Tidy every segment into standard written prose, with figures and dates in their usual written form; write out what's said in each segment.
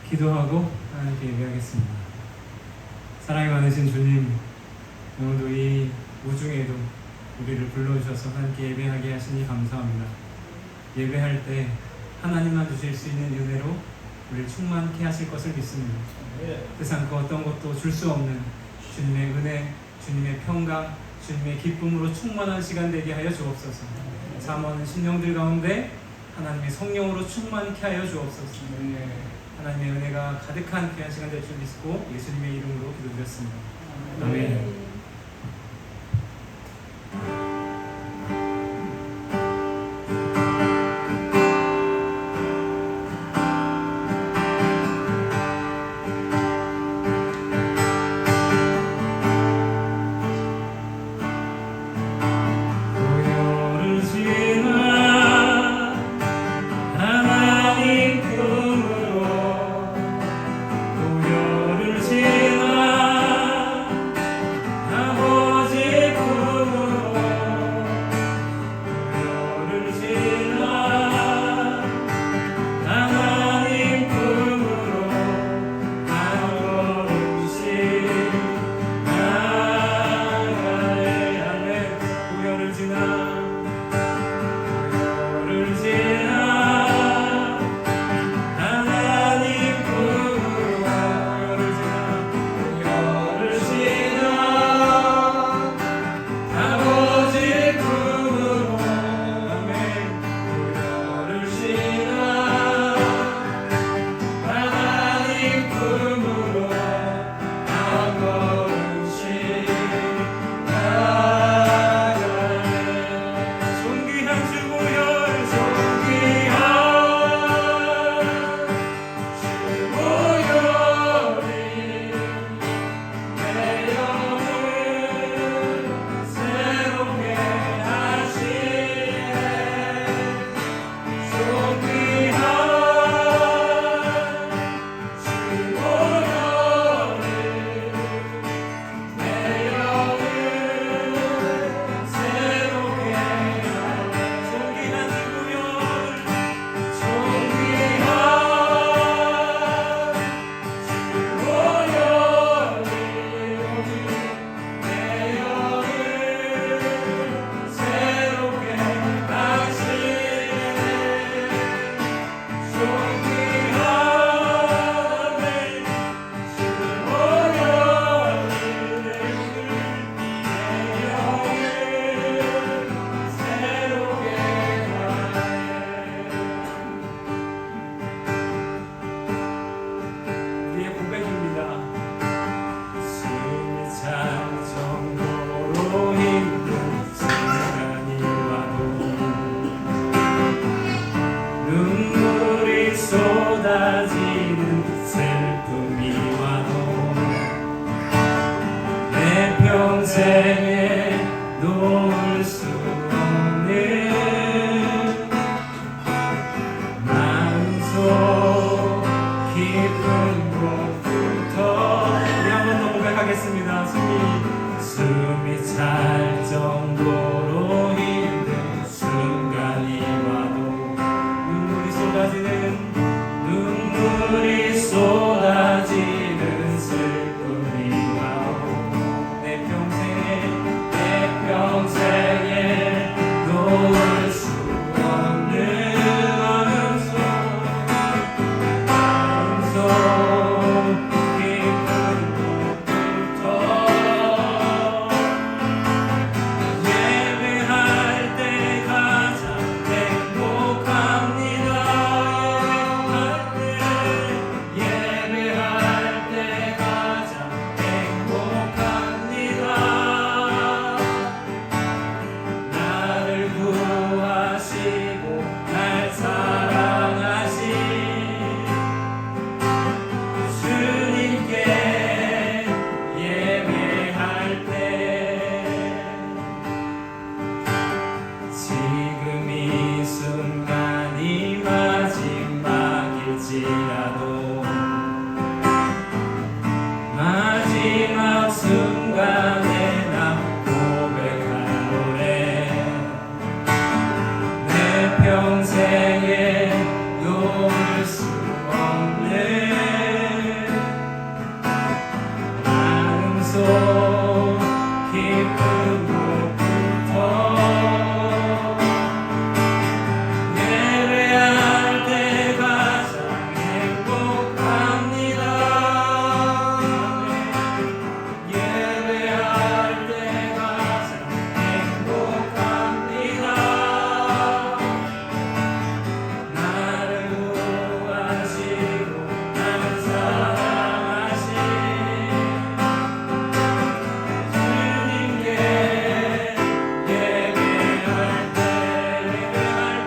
기도하고 하나님께 예배하겠습니다. 사랑이 많으신 주님, 오늘도 이 우중에도 우리를 불러주셔서 하나님께 예배하게 하시니 감사합니다. 예배할 때 하나님만 주실 수 있는 은혜로 우리를 충만케 하실 것을 믿습니다. 세상 그 어떤 것도 줄 수 없는 주님의 은혜, 주님의 평강, 주님의 기쁨으로 충만한 시간 되게 하여 주옵소서. 잠언 신령들 가운데 하나님의 성령으로 충만케 하여 주옵소서. 하나님의 은혜가 가득한 귀한 시간 될 줄 믿고 예수님의 이름으로 기도드렸습니다. 아멘. 평생에 놓을 수 없는 마음속 깊은 곳부터 우리 한번 더 고백하겠습니다. 숨이 찰 정도로 힘든 순간이 와도 눈물이 쏟아지는 슬픔이 와도 내 평생에 놓을 수 없는 마음속 깊은 곳부터 예배하 깊은 곳부터 예배할 때 가장 행복합니다. 예배할 때 가장 행복합니다. 나를 구하시고 나를 사랑하신 주님께 예배할 때 가장 행복합니다.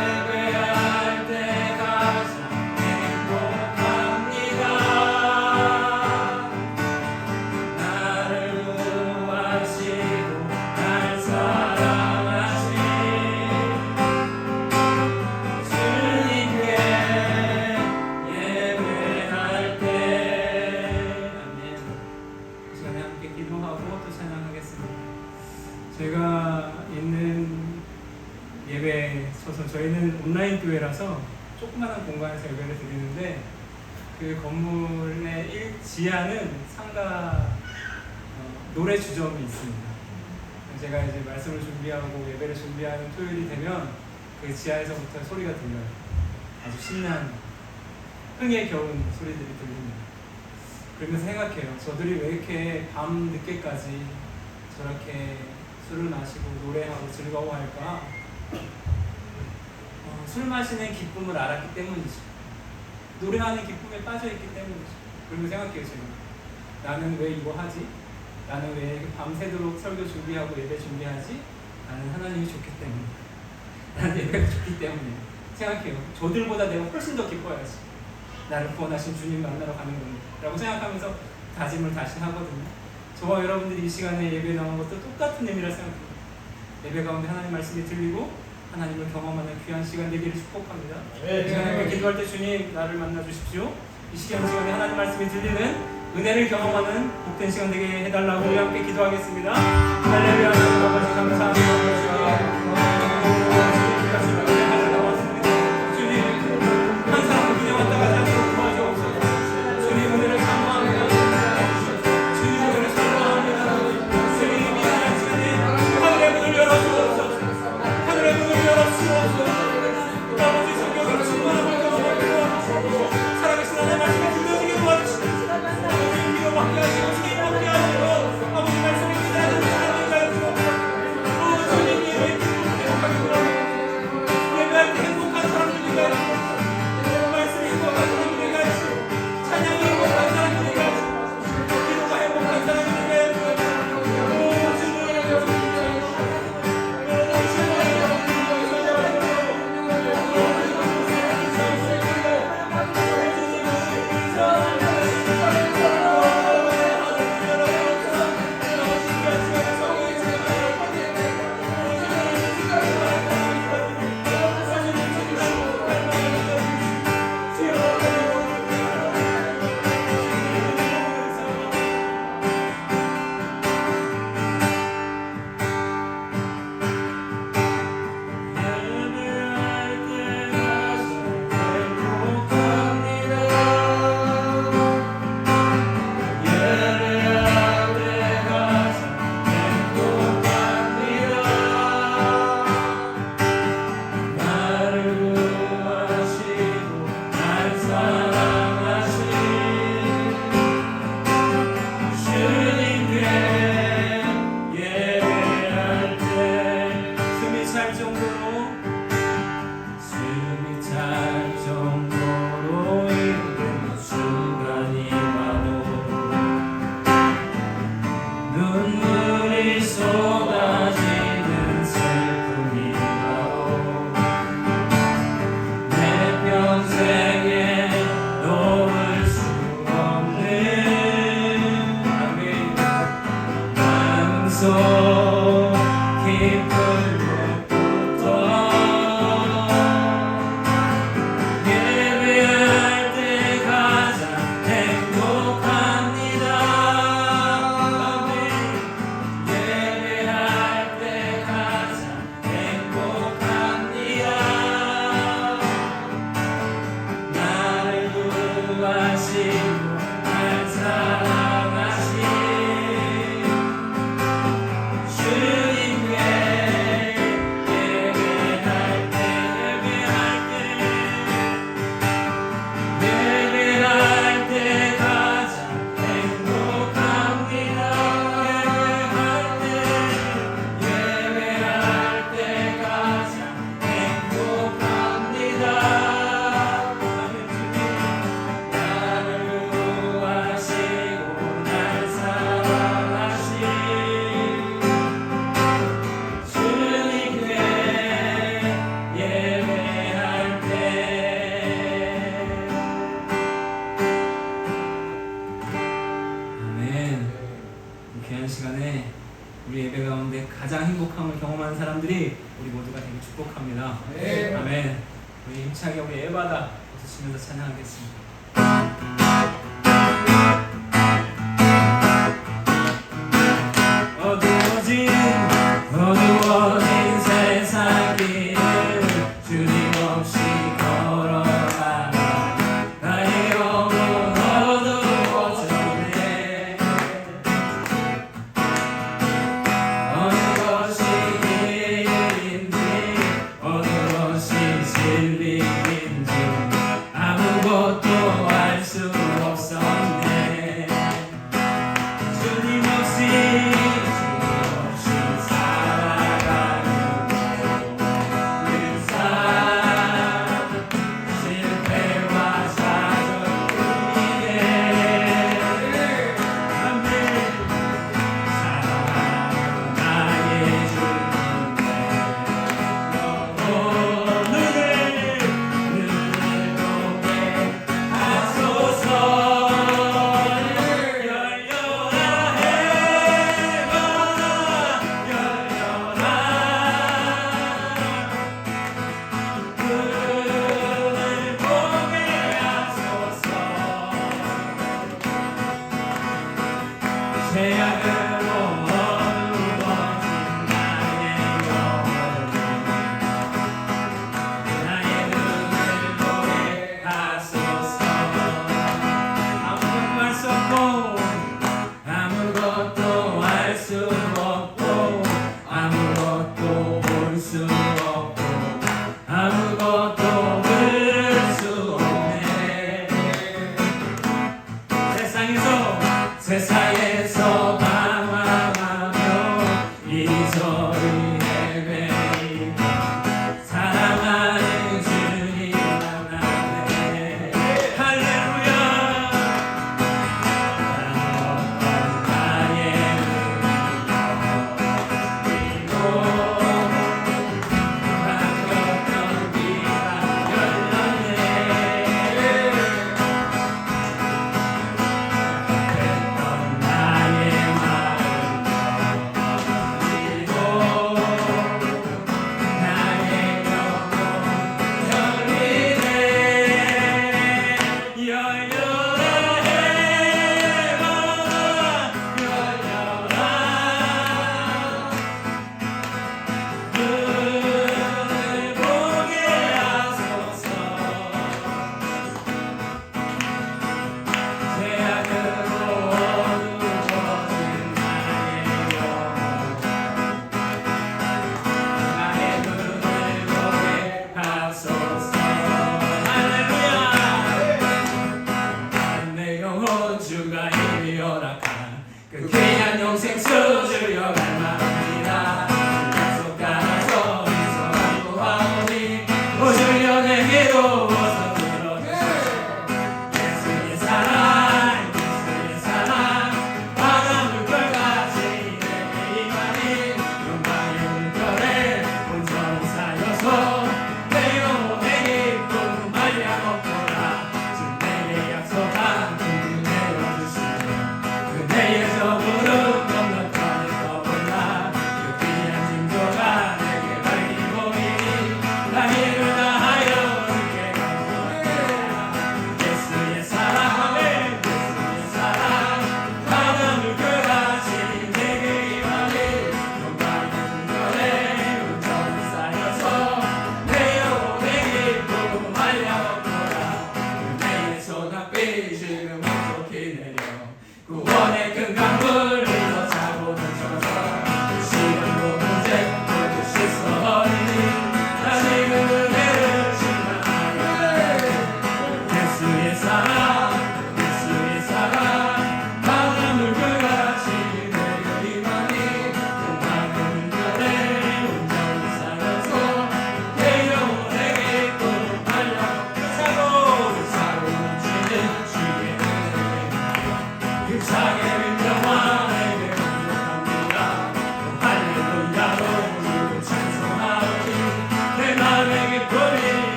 예배할 때 가장 행복합니다. 나를 구하시고 날 사랑하신 주님께 예배할 때. 아멘. 이 시간에 함께 기도하고 또 찬양하겠습니다. 제가 있는 예배소서 저희는 온라인 교회라서 조그마한 공간에서 예배를 드리는데 그 건물의 지하는 상가 노래 주점이 있습니다. 제가 이제 말씀을 준비하고 예배를 준비하는 토요일이 되면 그 지하에서부터 소리가 들려요. 아주 신나는 흥에 겨운 소리들이 들립니다. 그러면서 생각해요. 저들이 왜 이렇게 밤 늦게까지 저렇게 술을 마시고 노래하고 즐거워할까? 술 마시는 기쁨을 알았기 때문이죠. 노래하는 기쁨에 빠져있기 때문이죠. 그리고 생각해요. 지금 나는 왜 이거 하지? 나는 왜 밤새도록 설교 준비하고 예배 준비하지? 나는 하나님이 좋기 때문에, 나는 예배가 좋기 때문에. 생각해요. 저들보다 내가 훨씬 더 기뻐야지. 나를 구원하신 주님 만나러 가는 겁니다 라고 생각하면서 다짐을 다시 하거든요. 저와 여러분들이 이 시간에 예배 나온 것도 똑같은 의미라 생각합니다. 예배 가운데 하나님 말씀이 들리고 하나님을 경험하는 귀한 시간 되기를 축복합니다. 이 시간에 기도할 때 주님 나를 만나 주십시오. 이 시간에 하나님 말씀이 들리는 은혜를 경험하는 복된 시간 되게 해달라고 우리 함께 기도하겠습니다. 할렐루야. 하나님 아버지 감사합니다. 깊은 곳부터 사랑하는 사람들이 우리 모두가 되게 축복합니다. 네. 아멘. 우리 힘차게 우리 에바다 웃으시면서 찬양하겠습니다. 어두워진 세상 길을 주님 없이 걸어가라. 나의 영혼 어두워졌네. 어느 것이 길인지 어느 것이 진리인지 아무것도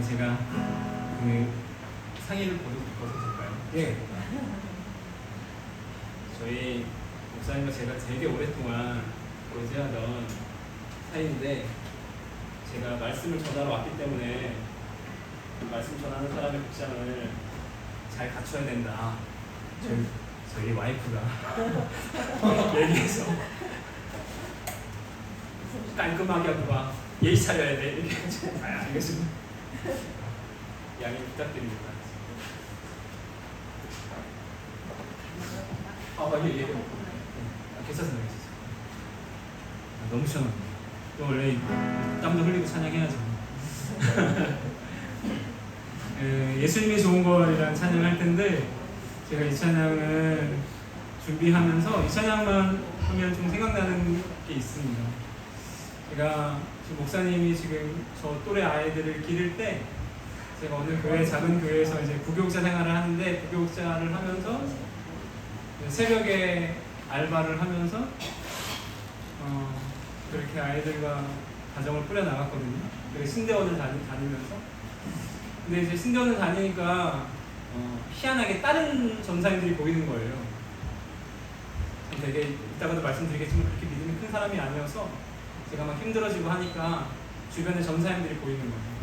제가 그 상의를 벗어도 될까요? 예. 저희 목사님과 제가 되게 오랫동안 교제하던 사이인데 제가 말씀을 전하러 왔기 때문에 그 말씀 전하는 사람의 복장을 잘 갖춰야 된다. 저희 와이프가 얘기해서 깔끔하게 하고 막 예의 차려야 돼. 이렇게 알겠습니다. 양해 부탁드립니다. 예. 괜찮습니다. 너무 시원합니다. 또 원래 땀도 흘리고 찬양해야죠. 예수님이 좋은 걸이라는 찬양을 할 텐데 제가 이 찬양을 준비하면서 이 찬양만 하면 좀 생각나는 게 있습니다. 제가 지금 목사님이 지금 저 또래 아이들을 기를 때 제가 어느 교회 작은 교회에서 이제 부교육자 생활을 하는데 부교육자를 하면서 새벽에 알바를 하면서 그렇게 아이들과 가정을 꾸려 나갔거든요. 신대원을 다니면서. 근데 이제 신대원을 다니니까 희한하게 다른 전사님들이 보이는 거예요. 되게 이따가도 말씀드리겠지만 그렇게 믿음이 큰 사람이 아니어서 제가 막 힘들어지고 하니까 주변에 전사님들이 보이는 거예요.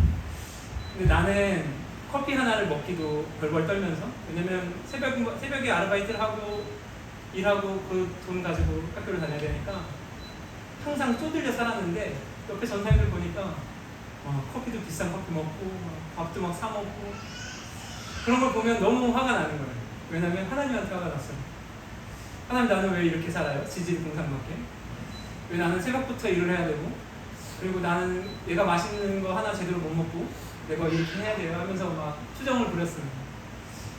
근데 나는 커피 하나를 먹기도 벌벌 떨면서, 왜냐면 새벽에 아르바이트를 하고 일하고 그 돈 가지고 학교를 다녀야 되니까 항상 쪼들려 살았는데 옆에 전사님들 보니까 커피도 비싼 커피 먹고 밥도 막 사 먹고 그런 걸 보면 너무 화가 나는 거예요. 왜냐면 하나님한테 화가 났어요. 하나님, 나는 왜 이렇게 살아요? 지질 공상밖에. 왜 나는 새벽부터 일을 해야 되고, 그리고 나는 얘가 맛있는 거 하나 제대로 못 먹고 내가 이렇게 해야 돼요 하면서 막 투정을 부렸습니다.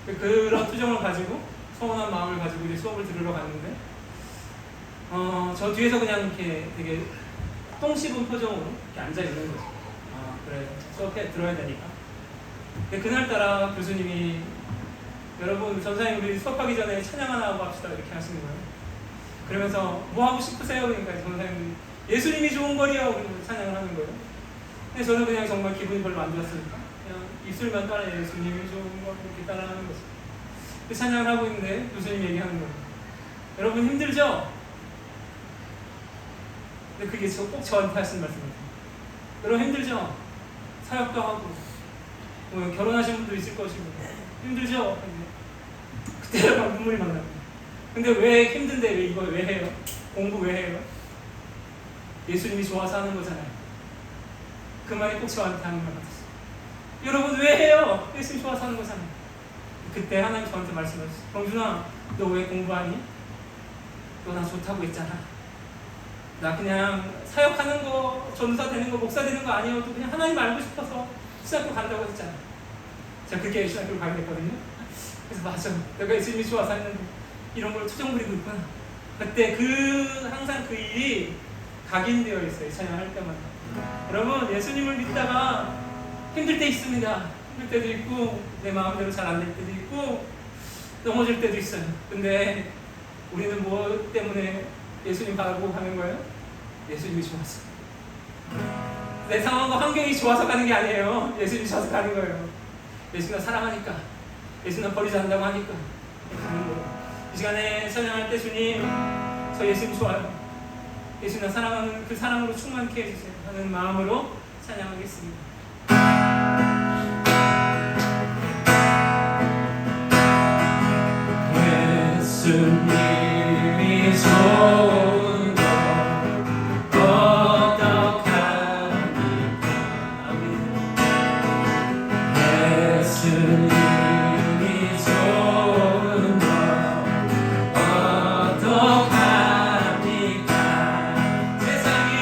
그런 투정을 가지고 서운한 마음을 가지고 이제 수업을 들으러 갔는데 저 뒤에서 그냥 이렇게 되게 똥 씹은 표정으로 이렇게 앉아 있는 거죠. 그래, 수업해 들어야 되니까. 근데 그날따라 교수님이, 여러분 전사님 우리 수업하기 전에 찬양 하나 하고 합시다 이렇게 하시는 거예요. 그러면서 뭐 하고 싶으세요? 그러니까 전사님이 예수님이 좋은 거리요. 그러면서 찬양을 하는 거예요. 근데 저는 그냥 정말 기분이 별로 안 좋았으니까 그냥 입술만 따라 예수님이 좋은 거 이렇게 따라하는 거죠. 그 찬양을 하고 있는데 교수님이 얘기하는 거예요. 여러분 힘들죠? 근데 그게 꼭 저한테 하신 말씀 같아요. 여러분 힘들죠? 사역도 하고 결혼하신 분도 있을 것이고 힘들죠? 그때 막 눈물이 막 납니다. 근데 왜 힘든데 왜 이걸 왜 해요? 공부 왜 해요? 예수님이 좋아서 하는 거잖아요. 그 말이 꼭 저한테 하는 말 같았어요. 여러분 왜 해요? 예수님 좋아서 하는 거잖아요. 그때 하나님 저한테 말씀하셨어요. 경준아, 너 왜 공부하니? 너 나 좋다고 했잖아. 나 그냥 사역하는 거, 전도사 되는 거, 목사 되는 거 아니어도 그냥 하나님 알고 싶어서 신학교 간다고 했잖아. 제가 그렇게 신학교를 가게 됐거든요. 그래서 맞아, 내가 예수님이 좋아서 했는데 이런 걸 투정 부리고 있구나. 그때 항상 그 일이 각인되어 있어요. 찬양할 때마다. 여러분, 예수님을 믿다가 힘들 때 있습니다. 힘들 때도 있고 내 마음대로 잘 안 될 때도 있고 넘어질 때도 있어요. 근데 우리는 뭐 때문에 예수님 바라보고 가는 거예요? 예수님이 좋아서. 내 상황과 환경이 좋아서 가는 게 아니에요. 예수님이 좋아서 가는 거예요. 예수님을 사랑하니까, 예수님을 버리지 않는다고 하니까 가는 거예요. 이 시간에 찬양할 때 주님, 저 예수님 좋아요. 예수님을 사랑하는 그 사랑으로 충만케 해주세요 하는 마음으로 찬양하겠습니다. 예수님이 좋은 것 어떡합니까? 예수님이 좋은 것 어떡합니까? 세상이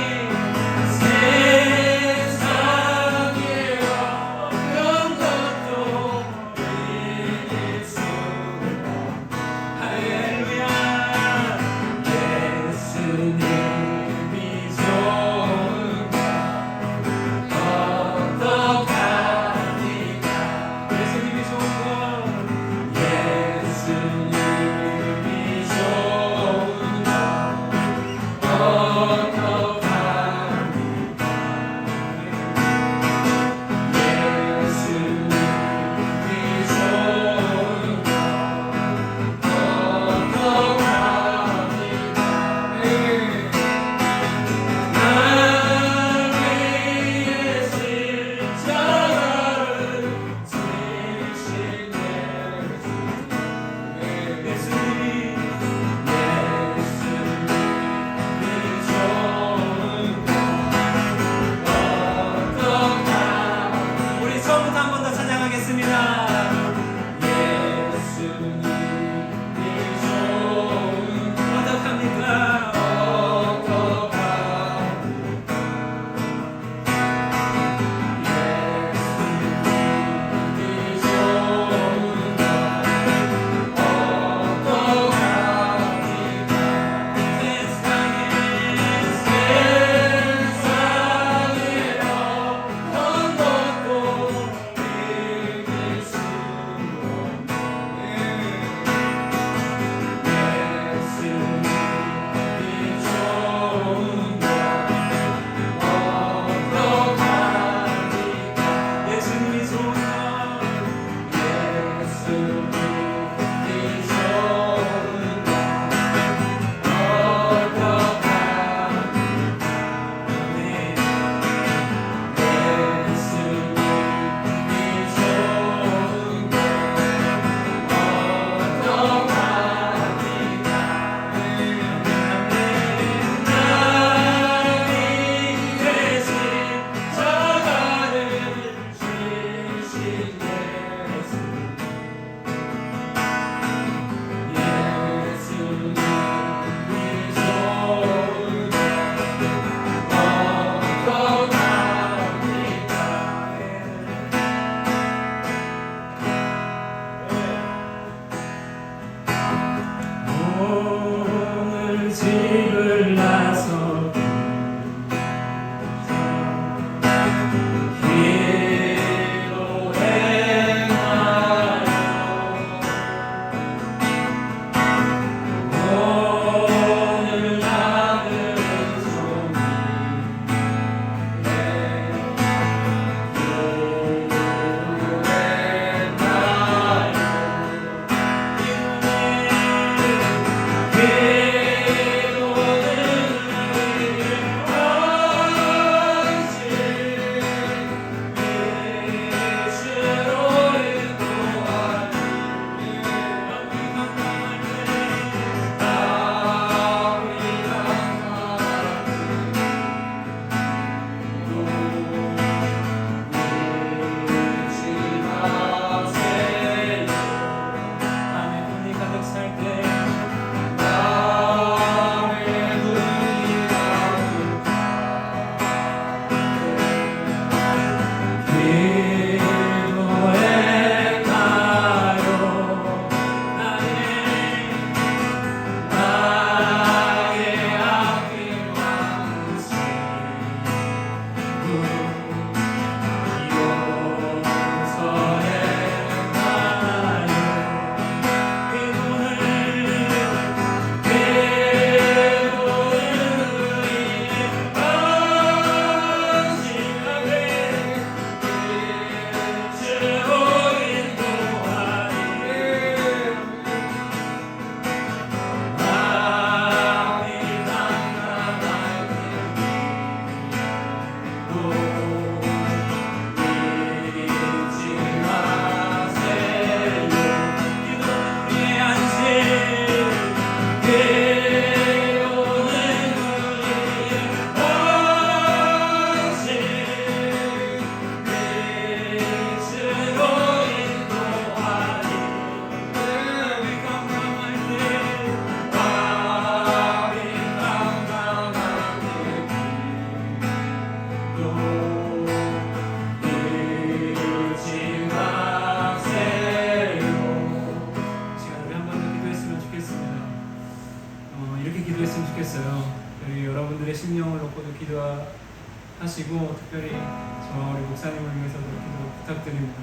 하시고 특별히 저 우리 목사님을 위해서도 기도 부탁드립니다.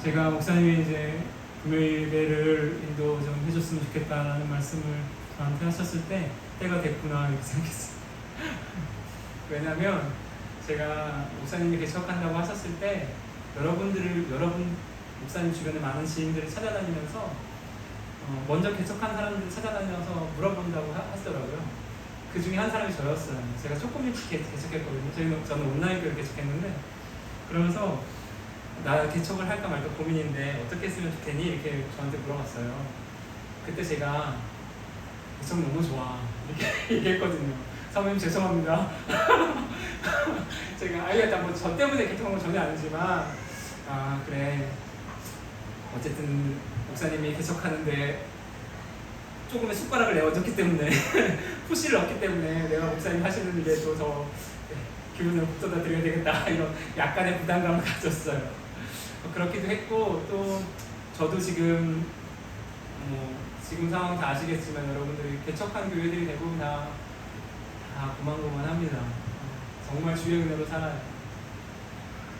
제가 목사님이 이제 금요일 예배를 인도 좀 해줬으면 좋겠다라는 말씀을 저한테 하셨을 때 때가 됐구나 이렇게 생각했어요. 왜냐하면 제가 목사님이 개척한다고 하셨을 때 여러분 목사님 주변에 많은 지인들을 찾아다니면서 먼저 개척한 사람들을 찾아다녀서 물어본다고 하시더라고요. 그 중에 한 사람이 저였어요. 제가 조금 일찍 개척했거든요. 저는 온라인 교회를 개척했는데 그러면서 나 개척을 할까 말까 고민인데 어떻게 했으면 좋겠니? 이렇게 저한테 물어봤어요. 그때 제가 개척 너무 좋아 이렇게 얘기했거든요. 사모님 죄송합니다. 제가 알겠다. 뭐 저 때문에 개척한 건 전혀 아니지만 그래 어쨌든 목사님이 개척하는데 조금의 숟가락을 내어줬기 때문에 푸시를 얻기 때문에 내가 목사님 하시는 일에 또 더 기분을 북돋아 드려야 되겠다 이런 약간의 부담감을 가졌어요. 그렇기도 했고 또 저도 지금 지금 상황 다 아시겠지만 여러분들이 개척한 교회들이 대부분 다 고만고만합니다. 정말 주의 은혜로 살아요.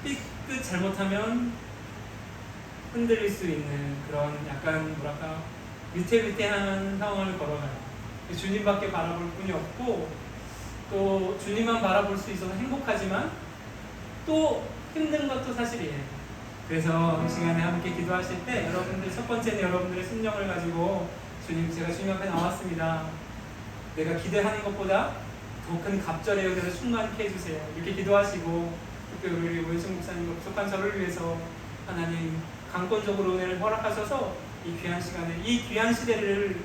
삐끗 잘못하면 흔들릴 수 있는 그런 약간 뭐랄까 위태위태한 상황을 걸어가요. 주님밖에 바라볼 뿐이 없고 또 주님만 바라볼 수 있어서 행복하지만 또 힘든 것도 사실이에요. 그래서 이 시간에 함께 기도하실 때 여러분들 첫 번째는 여러분들의 심령을 가지고 주님 제가 주님 앞에 나왔습니다. 내가 기대하는 것보다 더 큰 갑절의 은혜를 충만케 해주세요. 이렇게 기도하시고 특별히 우리 원승 목사님과 부족한 저를 위해서 하나님 강권적으로 은혜를 허락하셔서 이 귀한 시간에 이 귀한 시대를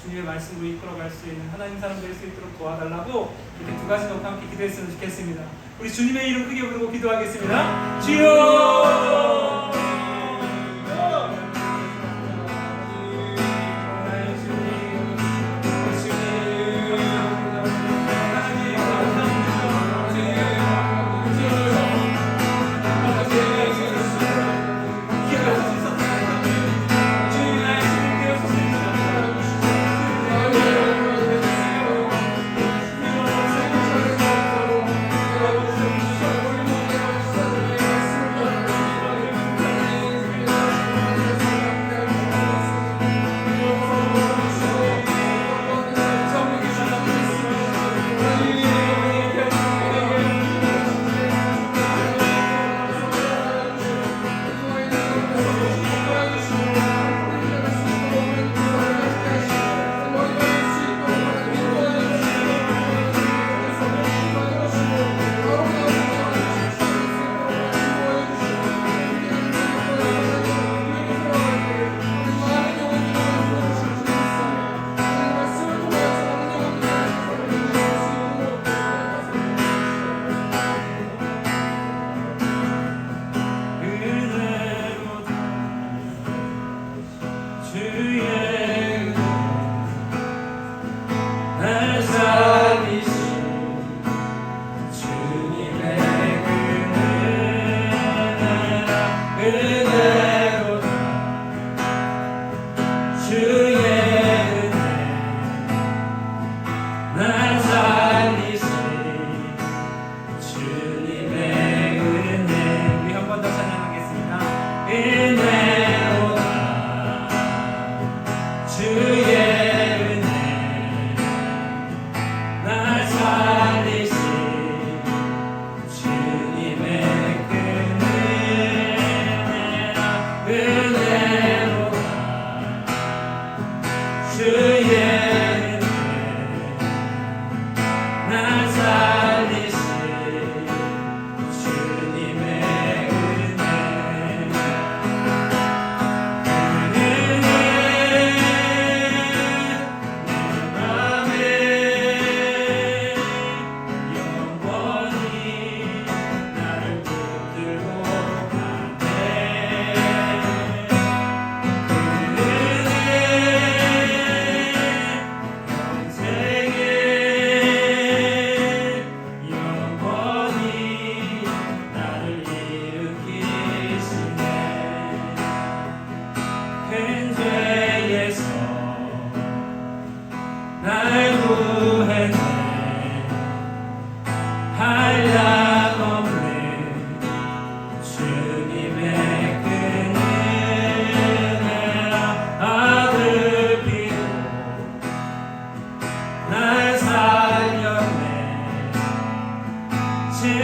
주님의 말씀으로 이끌어갈 수 있는 하나님 사람 될 수 있도록 도와달라고 이렇게 두 가지 놓고 함께 기도했으면 좋겠습니다. 우리 주님의 이름 크게 부르고 기도하겠습니다. 주여!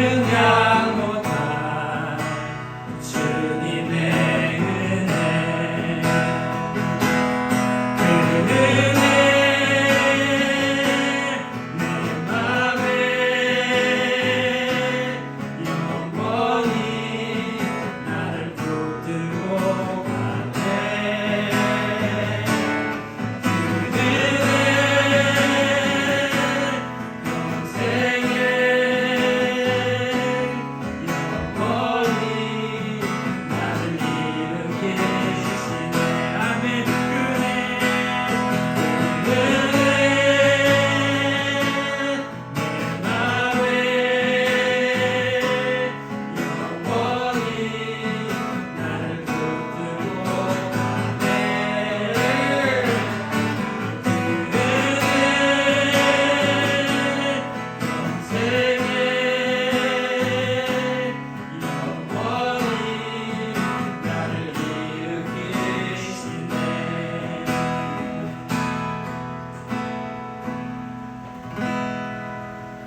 그냥 못한 주님의 은혜 그 은혜 내 맘에 영원히 나를 붙들고 가네 그 은혜 영생에 영원히 나를 일으키시네 아멘 그 은혜 내 맘에 영원히 나를 붙들고 가네 그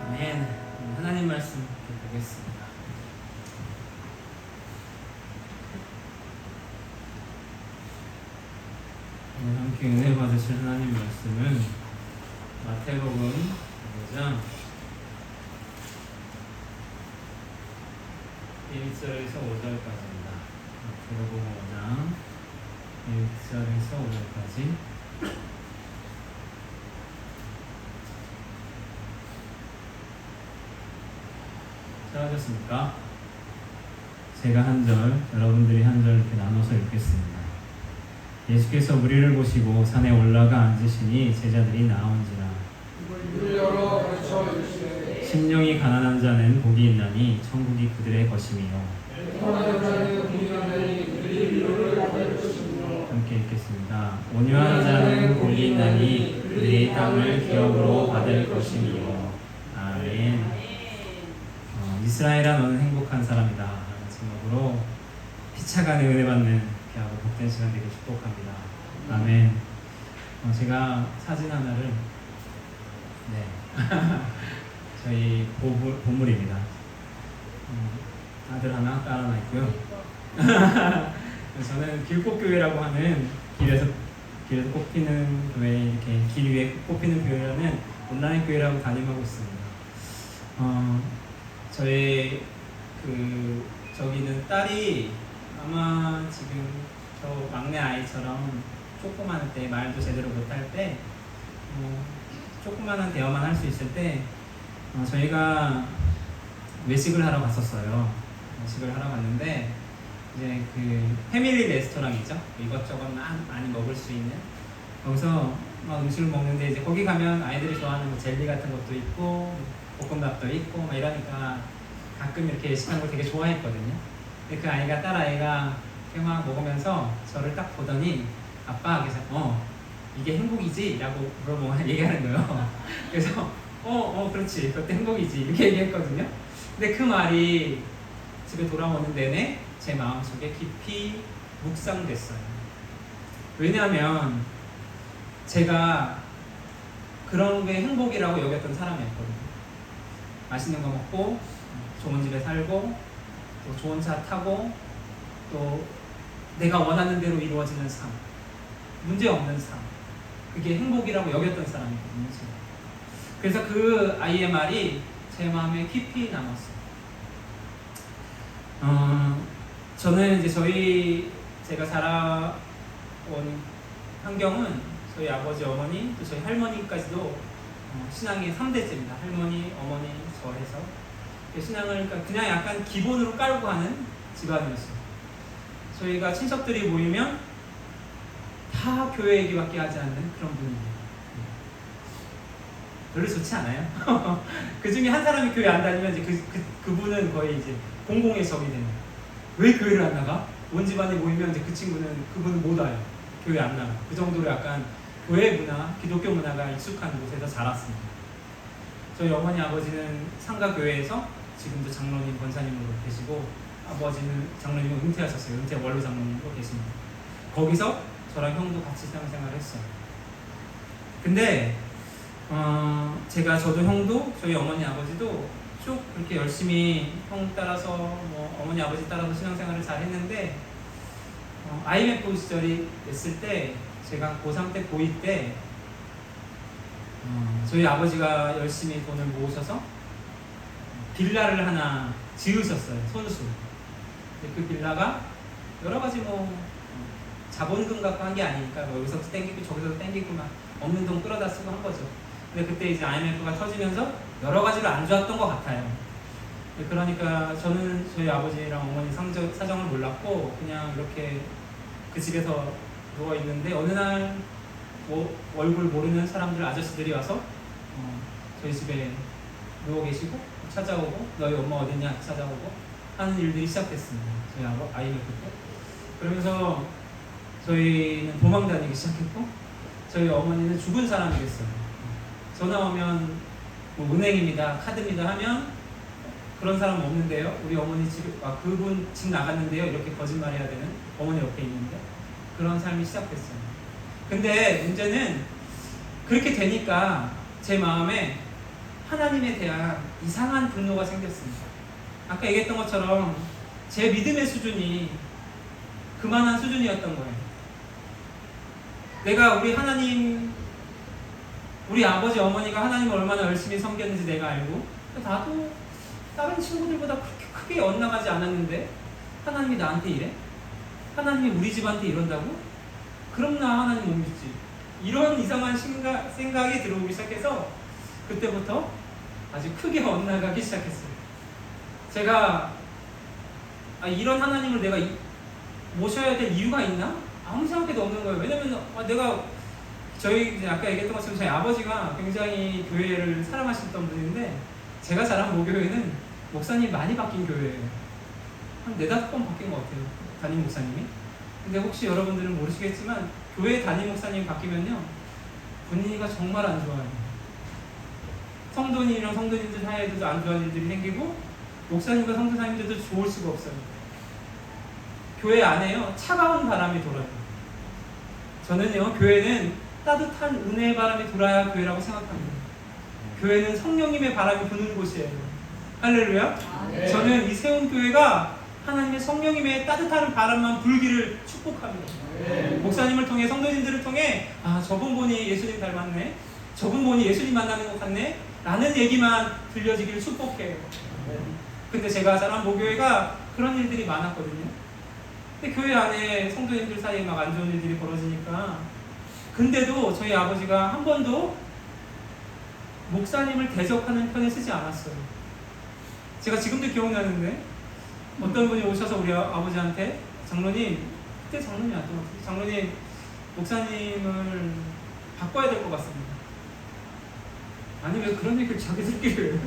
아멘. 하나님 말씀 보겠습니다. 오늘 함께 은혜 받으실 하나님 말씀은 마태복음 5장 1절에서 5절까지입니다. 마태복음 5장 1절에서 5절까지 찾으셨습니까? 제가 한 절, 여러분들이 한 절 이렇게 나눠서 읽겠습니다. 예수께서 무리를 보시고 산에 올라가 앉으시니 제자들이 나온지라 문을 열어 가르쳐 주시되 심령이 가난한 자는 복이 있나니 천국이 그들의 것임이요 통하는 자는 공연하니 그들이 위로를 받을 것이며 함께 읽겠습니다. 온유한 자는 복이 있나니 그들이 땅을 기업으로 받을 것임이요 아멘. 이스라엘아 너는 행복한 사람이다 라는 제목으로 피차간에 은혜 받는 귀하고 복된 시간 되길 축복합니다. 아멘. 제가 사진 하나를 저희 보물입니다. 아들 하나, 딸 하나 있고요. 저는 길꽃교회라고 하는 길에서 꽃피는 교회, 이렇게 길 위에 꽃피는 교회라는 온라인 교회라고 담임하고 있습니다. 저희 저기는 딸이 아마 지금 저 막내 아이처럼 조그만 때 말도 제대로 못할 때 조그만한 대화만 할 수 있을 때 저희가 외식을 하러 갔었어요. 외식을 하러 갔는데 이제 그 패밀리 레스토랑이죠. 이것저것 많이 먹을 수 있는 거기서 막 음식을 먹는데 이제 거기 가면 아이들이 좋아하는 뭐 젤리 같은 것도 있고 볶음밥도 있고 막 이러니까 가끔 이렇게 외식하는 걸 되게 좋아했거든요. 근데 그 아이가 딸 아이가 이렇게 막 먹으면서 저를 딱 보더니 아빠 그래서 이게 행복이지? 라고 물어보면 얘기하는 거예요. 그래서 그렇지 그것도 행복이지 이렇게 얘기했거든요. 근데 그 말이 집에 돌아오는 내내 제 마음속에 깊이 묵상됐어요. 왜냐하면 제가 그런 게 행복이라고 여겼던 사람이었거든요. 맛있는 거 먹고 좋은 집에 살고 또 좋은 차 타고 또 내가 원하는 대로 이루어지는 삶, 문제 없는 삶, 그게 행복이라고 여겼던 사람이거든요. 제가. 그래서 그 아이의 말이 제 마음에 깊이 남았어요. 저는 이제 제가 자라온 환경은 저희 아버지, 어머니, 또 저희 할머니까지도 신앙의 3대째입니다. 할머니, 어머니, 저 해서 신앙을 그냥 약간 기본으로 깔고 하는 집안이었어요. 저희가 친척들이 모이면 다 교회 얘기밖에 하지 않는 그런 분위기예요. 별로 좋지 않아요? 그 중에 한 사람이 교회 안 다니면 이제 그분은 거의 이제 공공의 적이 되는 거예요. 왜 교회를 안 나가? 온 집안이 모이면 이제 그분은 못 와요. 교회 안 나가. 그 정도로 약간 교회 문화, 기독교 문화가 익숙한 곳에서 자랐습니다. 저희 어머니 아버지는 상가교회에서 지금도 장로님 권사님으로 계시고 아버지는 장로님은 은퇴하셨어요. 은퇴 원로 장로님으로 계십니다. 거기서 저랑 형도 같이 신앙생활을 했어요. 근데 저도 형도 저희 어머니 아버지도 쭉 그렇게 열심히 형 따라서 뭐 어머니 아버지 따라서 신앙생활을 잘 했는데 IMF 시절이 됐을 때 제가 고3 때 고2 때 저희 아버지가 열심히 돈을 모으셔서 빌라를 하나 지으셨어요. 손수. 근데 그 빌라가 여러 가지 뭐 자본금 갖고 한 게 아니니까 뭐 여기서 땡기고 저기서 땡기고 막 없는 돈 끌어다 쓰고 한 거죠. 근데 그때 이제 IMF가 터지면서 여러 가지로 안 좋았던 것 같아요. 그러니까 저는 저희 아버지랑 어머니 사정을 몰랐고 그냥 이렇게 그 집에서 누워 있는데 어느 날 얼굴 모르는 사람들 아저씨들이 와서 저희 집에 누워 계시고 찾아오고 너희 엄마 어딨냐 찾아오고 하는 일들이 시작됐습니다. 저희 IMF 때. 그러면서 저희는 도망 다니기 시작했고 저희 어머니는 죽은 사람이 됐어요. 전화 오면 뭐 은행입니다, 카드입니다 하면 그런 사람 없는데요. 우리 어머니 집에 그분 집 나갔는데요. 이렇게 거짓말해야 되는 어머니 옆에 있는데 그런 삶이 시작됐어요. 근데 문제는 그렇게 되니까 제 마음에 하나님에 대한 이상한 분노가 생겼습니다. 아까 얘기했던 것처럼 제 믿음의 수준이 그만한 수준이었던 거예요. 내가 우리 하나님, 우리 아버지 어머니가 하나님을 얼마나 열심히 섬겼는지 내가 알고 나도 다른 친구들보다 그렇게 크게 엇나가지 않았는데 하나님이 나한테 이래? 하나님이 우리 집한테 이런다고? 그럼 나 하나님 못 믿지. 이런 이상한 생각이 들어오기 시작해서 그때부터 아주 크게 엇나가기 시작했어요. 제가 이런 하나님을 내가 모셔야 될 이유가 있나? 아무 생각도 없는 거예요. 왜냐면 내가 저희 아까 얘기했던 것처럼 저희 아버지가 굉장히 교회를 사랑하셨던 분인데 제가 자란 모교회는 목사님 많이 바뀐 교회예요. 한 4-5번 바뀐 것 같아요. 담임 목사님이. 근데 혹시 여러분들은 모르시겠지만 교회 담임 목사님 바뀌면요 분위기가 정말 안 좋아요. 성도님이랑 성도님들 사이에도 안 좋은 일들이 생기고 목사님과 성도사님들도 좋을 수가 없어요. 교회 안에요 차가운 바람이 돌아요. 저는요 교회는 따뜻한 은혜의 바람이 돌아야 교회라고 생각합니다. 교회는 성령님의 바람이 부는 곳이에요. 할렐루야. 네. 저는 이 세움교회가 하나님의 성령님의 따뜻한 바람만 불기를 축복합니다. 네. 목사님을 통해 성도님들을 통해 저분 보니 예수님 닮았네, 저분 보니 예수님 만나는 것 같네 라는 얘기만 들려지기를 축복해요. 근데 제가 자란 모교회가 그런 일들이 많았거든요. 근데 교회 안에 성도님들 사이에 막 안 좋은 일들이 벌어지니까 근데도 저희 아버지가 한 번도 목사님을 대적하는 편에 쓰지 않았어요. 제가 지금도 기억나는데 어떤 분이 오셔서 우리 아버지한테 장로님, 그때 장로님이 안 들었어요. 장로님, 목사님을 바꿔야 될 것 같습니다. 아니 왜 그런 얘기를 자기들끼리 해요?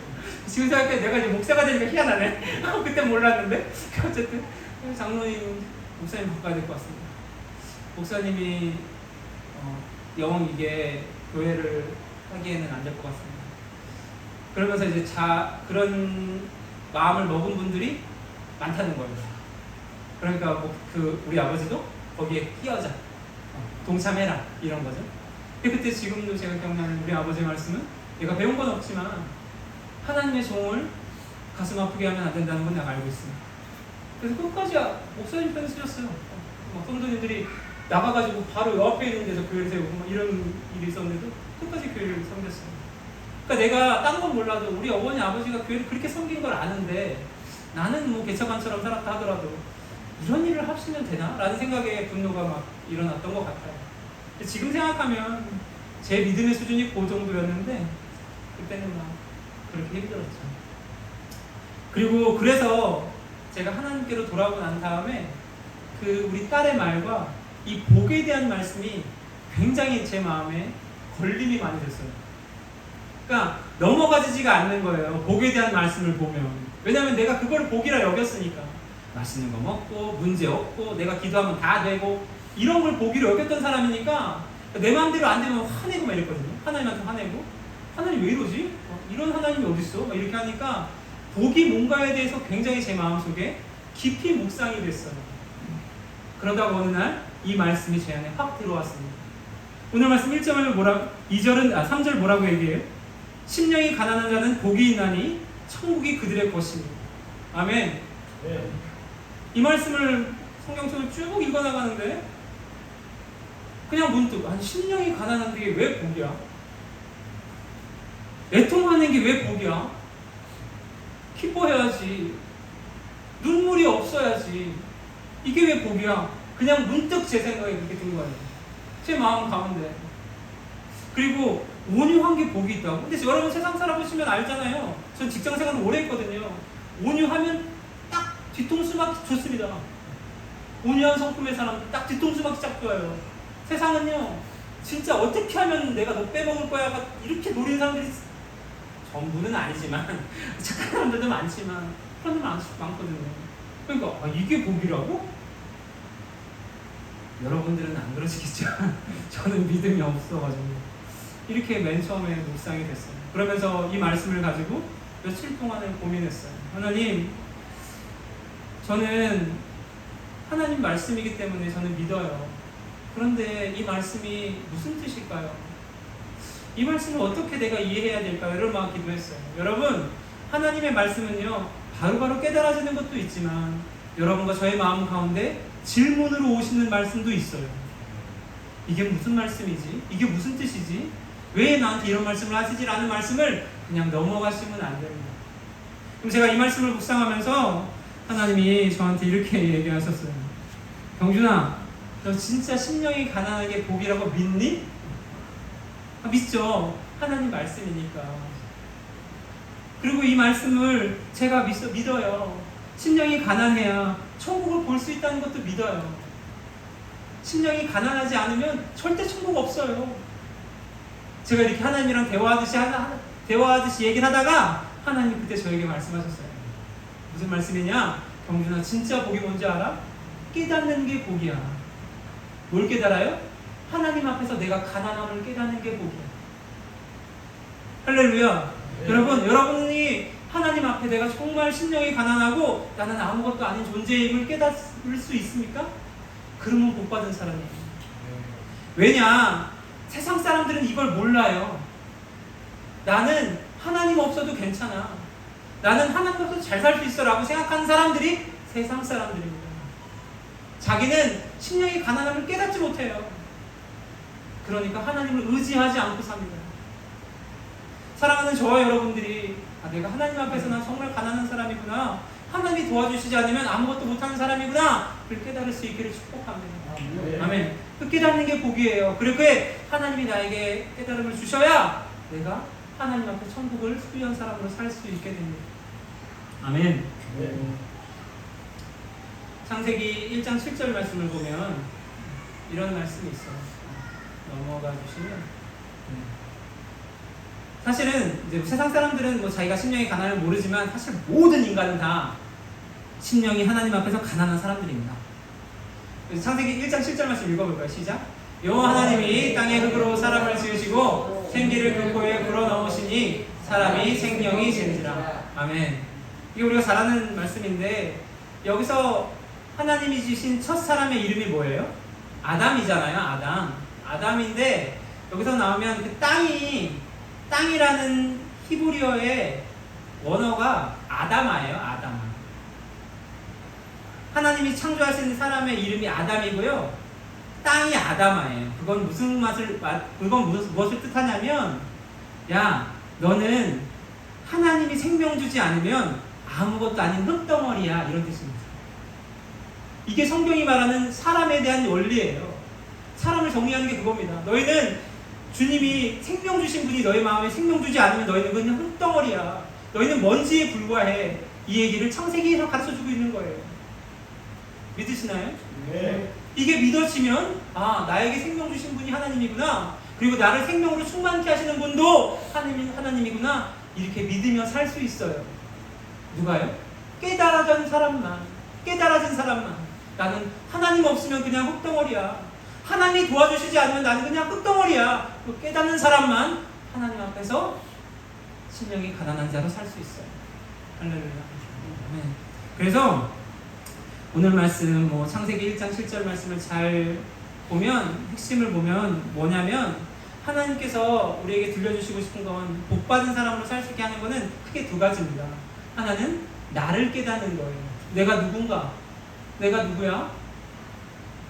지금 생각해 내가 이제 목사가 되니까 희한하네. 그때 몰랐는데 어쨌든 장로님, 목사님 바꿔야 될 것 같습니다. 목사님이 영 이게 교회를 하기에는 안 될 것 같습니다. 그러면서 이제 그런 마음을 먹은 분들이 많다는 거예요. 그러니까 우리 아버지도 거기에 끼어자, 동참해라 이런 거죠. 그때 지금도 제가 기억나는 우리 아버지의 말씀은 내가 배운 건 없지만 하나님의 종을 가슴 아프게 하면 안 된다는 건 내가 알고 있습니다. 그래서 끝까지 목사님 편을 쓰셨어요. 막 성도님들이 나가가지고 바로 옆에 있는 데서 교회를 세우고 이런 일이 있었는데도 끝까지 교회를 섬겼어요. 그러니까 내가 딴 건 몰라도 우리 어머니 아버지가 교회를 그렇게 섬긴 걸 아는데 나는 뭐 개척관처럼 살았다 하더라도 이런 일을 하시면 되나? 라는 생각에 분노가 막 일어났던 것 같아요. 지금 생각하면 제 믿음의 수준이 그 정도였는데 그때는 막 그렇게 힘들었죠. 그리고 그래서 제가 하나님께로 돌아오고 난 다음에 우리 딸의 말과 이 복에 대한 말씀이 굉장히 제 마음에 걸림이 많이 됐어요. 그러니까 넘어가지지가 않는 거예요. 복에 대한 말씀을 보면. 왜냐하면 내가 그걸 복이라 여겼으니까. 맛있는 거 먹고 문제 없고 내가 기도하면 다 되고 이런 걸 복이라 여겼던 사람이니까 내 마음대로 안 되면 화내고 막 이랬거든요. 하나님한테 화내고 하나님 왜 이러지? 이런 하나님이 어딨어? 막 이렇게 하니까 복이 뭔가에 대해서 굉장히 제 마음속에 깊이 묵상이 됐어요. 그러다가 어느 날 이 말씀이 제 안에 확 들어왔습니다. 오늘 말씀 1절은 3절 뭐라고 얘기해요? 심령이 가난한 자는 복이 있나니 천국이 그들의 것입니다. 아멘. 이 말씀을 성경책을 쭉 읽어나가는데 그냥 문득 아니 심령이 가난한 게 왜 복이야? 애통하는 게 왜 복이야? 기뻐해야지. 눈물이 없어야지. 이게 왜 복이야? 그냥 문득 제 생각에 그렇게 든 거예요. 제 마음 가운데. 그리고 온유한 게 복이 있다고. 근데 여러분 세상 살아보시면 알잖아요. 전 직장생활을 오래 했거든요. 온유하면 딱 뒤통수 맞기 좋습니다. 온유한 성품의 사람 딱 뒤통수 맞기 딱 좋아요. 세상은요 진짜 어떻게 하면 내가 너 빼먹을 거야 이렇게 노리는 사람들이 전부는 아니지만 착한 사람들도 많지만 그런 사람 많거든요. 그러니까 이게 복이라고? 여러분들은 안 그러시겠죠? 저는 믿음이 없어가지고 이렇게 맨 처음에 묵상이 됐어요. 그러면서 이 말씀을 가지고 며칠 동안을 고민했어요. 하나님, 저는 하나님 말씀이기 때문에 저는 믿어요. 그런데 이 말씀이 무슨 뜻일까요? 이 말씀을 어떻게 내가 이해해야 될까요? 이런 마음 기도했어요. 여러분, 하나님의 말씀은요 바로바로 깨달아지는 것도 있지만 여러분과 저의 마음 가운데 질문으로 오시는 말씀도 있어요. 이게 무슨 말씀이지? 이게 무슨 뜻이지? 왜 나한테 이런 말씀을 하시지라는 말씀을 그냥 넘어가시면 안 됩니다. 그럼 제가 이 말씀을 묵상하면서 하나님이 저한테 이렇게 얘기하셨어요. 경준아, 너 진짜 심령이 가난하게 복이라고 믿니? 믿죠. 하나님 말씀이니까. 그리고 이 말씀을 제가 믿어요. 심령이 가난해야 천국을 볼 수 있다는 것도 믿어요. 심령이 가난하지 않으면 절대 천국 없어요. 제가 이렇게 하나님이랑 대화하듯이 얘기를 하다가 하나님 그때 저에게 말씀하셨어요. 무슨 말씀이냐? 경준아, 진짜 복이 뭔지 알아? 깨닫는 게 복이야. 뭘 깨달아요? 하나님 앞에서 내가 가난함을 깨닫는 게 복이야. 할렐루야. 네. 여러분이 하나님 앞에 내가 정말 심령이 가난하고 나는 아무것도 아닌 존재임을 깨달을 수 있습니까? 그러면 복 받은 사람이에요. 왜냐? 세상 사람들은 이걸 몰라요. 나는 하나님 없어도 괜찮아. 나는 하나님 없어도 잘 살 수 있어 라고 생각하는 사람들이 세상 사람들입니다. 자기는 심령이 가난함을 깨닫지 못해요. 그러니까 하나님을 의지하지 않고 삽니다. 사랑하는 저와 여러분들이 내가 하나님 앞에서 난 정말 가난한 사람이구나, 하나님이 도와주시지 않으면 아무것도 못하는 사람이구나, 그걸 깨달을 수 있기를 축복합니다. 아멘. 그 깨닫는 게 복이에요. 그리고 하나님이 나에게 깨달음을 주셔야 내가 하나님 앞에 천국을 소유한 사람으로 살 수 있게 됩니다. 아멘. 창세기 1장 7절 말씀을 보면 이런 말씀이 있어요. 넘어가 주시면 사실은 이제 세상 사람들은 뭐 자기가 심령이 가난을 모르지만 사실 모든 인간은 다 심령이 하나님 앞에서 가난한 사람들입니다. 그래서 창세기 1장 7절 말씀 읽어볼까요? 시작. 여호와 하나님이 땅의 흙으로 사람을 지으시고 생기를 그 코에 불어넣으시니 사람이 생명이 진지라. 아멘. 이게 우리가 잘 아는 말씀인데 여기서 하나님이 지으신 첫 사람의 이름이 뭐예요? 아담이잖아요. 아담인데 여기서 나오면 그 땅이라는 히브리어의 원어가 아다마예요. 아다마. 하나님이 창조하신 사람의 이름이 아담이고요. 땅이 아다마예요. 그건 무엇을 뜻하냐면, 야, 너는 하나님이 생명 주지 않으면 아무것도 아닌 흙덩어리야, 이런 뜻입니다. 이게 성경이 말하는 사람에 대한 원리예요. 사람을 정리하는 게 그겁니다. 너희는 주님이 생명 주신 분이 너희 마음에 생명 주지 않으면 너희는 그냥 흙덩어리야. 너희는 먼지에 불과해. 이 얘기를 창세기에서 가르쳐주고 있는 거예요. 믿으시나요? 네. 이게 믿어지면 나에게 생명 주신 분이 하나님이구나. 그리고 나를 생명으로 충만케 하시는 분도 하나님이구나. 이렇게 믿으며 살 수 있어요. 누가요? 깨달아진 사람만. 나는 하나님 없으면 그냥 흙덩어리야. 하나님이 도와주시지 않으면 나는 그냥 흙덩어리야. 그 깨닫는 사람만 하나님 앞에서 심령이 가난한 자로 살 수 있어요. 할렐루야. 아멘. 그래서 오늘 말씀 창세기 1장 7절 말씀을 잘 보면 핵심을 보면 뭐냐면 하나님께서 우리에게 들려주시고 싶은 건 복받은 사람으로 살 수 있게 하는 거는 크게 두 가지입니다. 하나는 나를 깨닫는 거예요. 내가 누군가? 내가 누구야?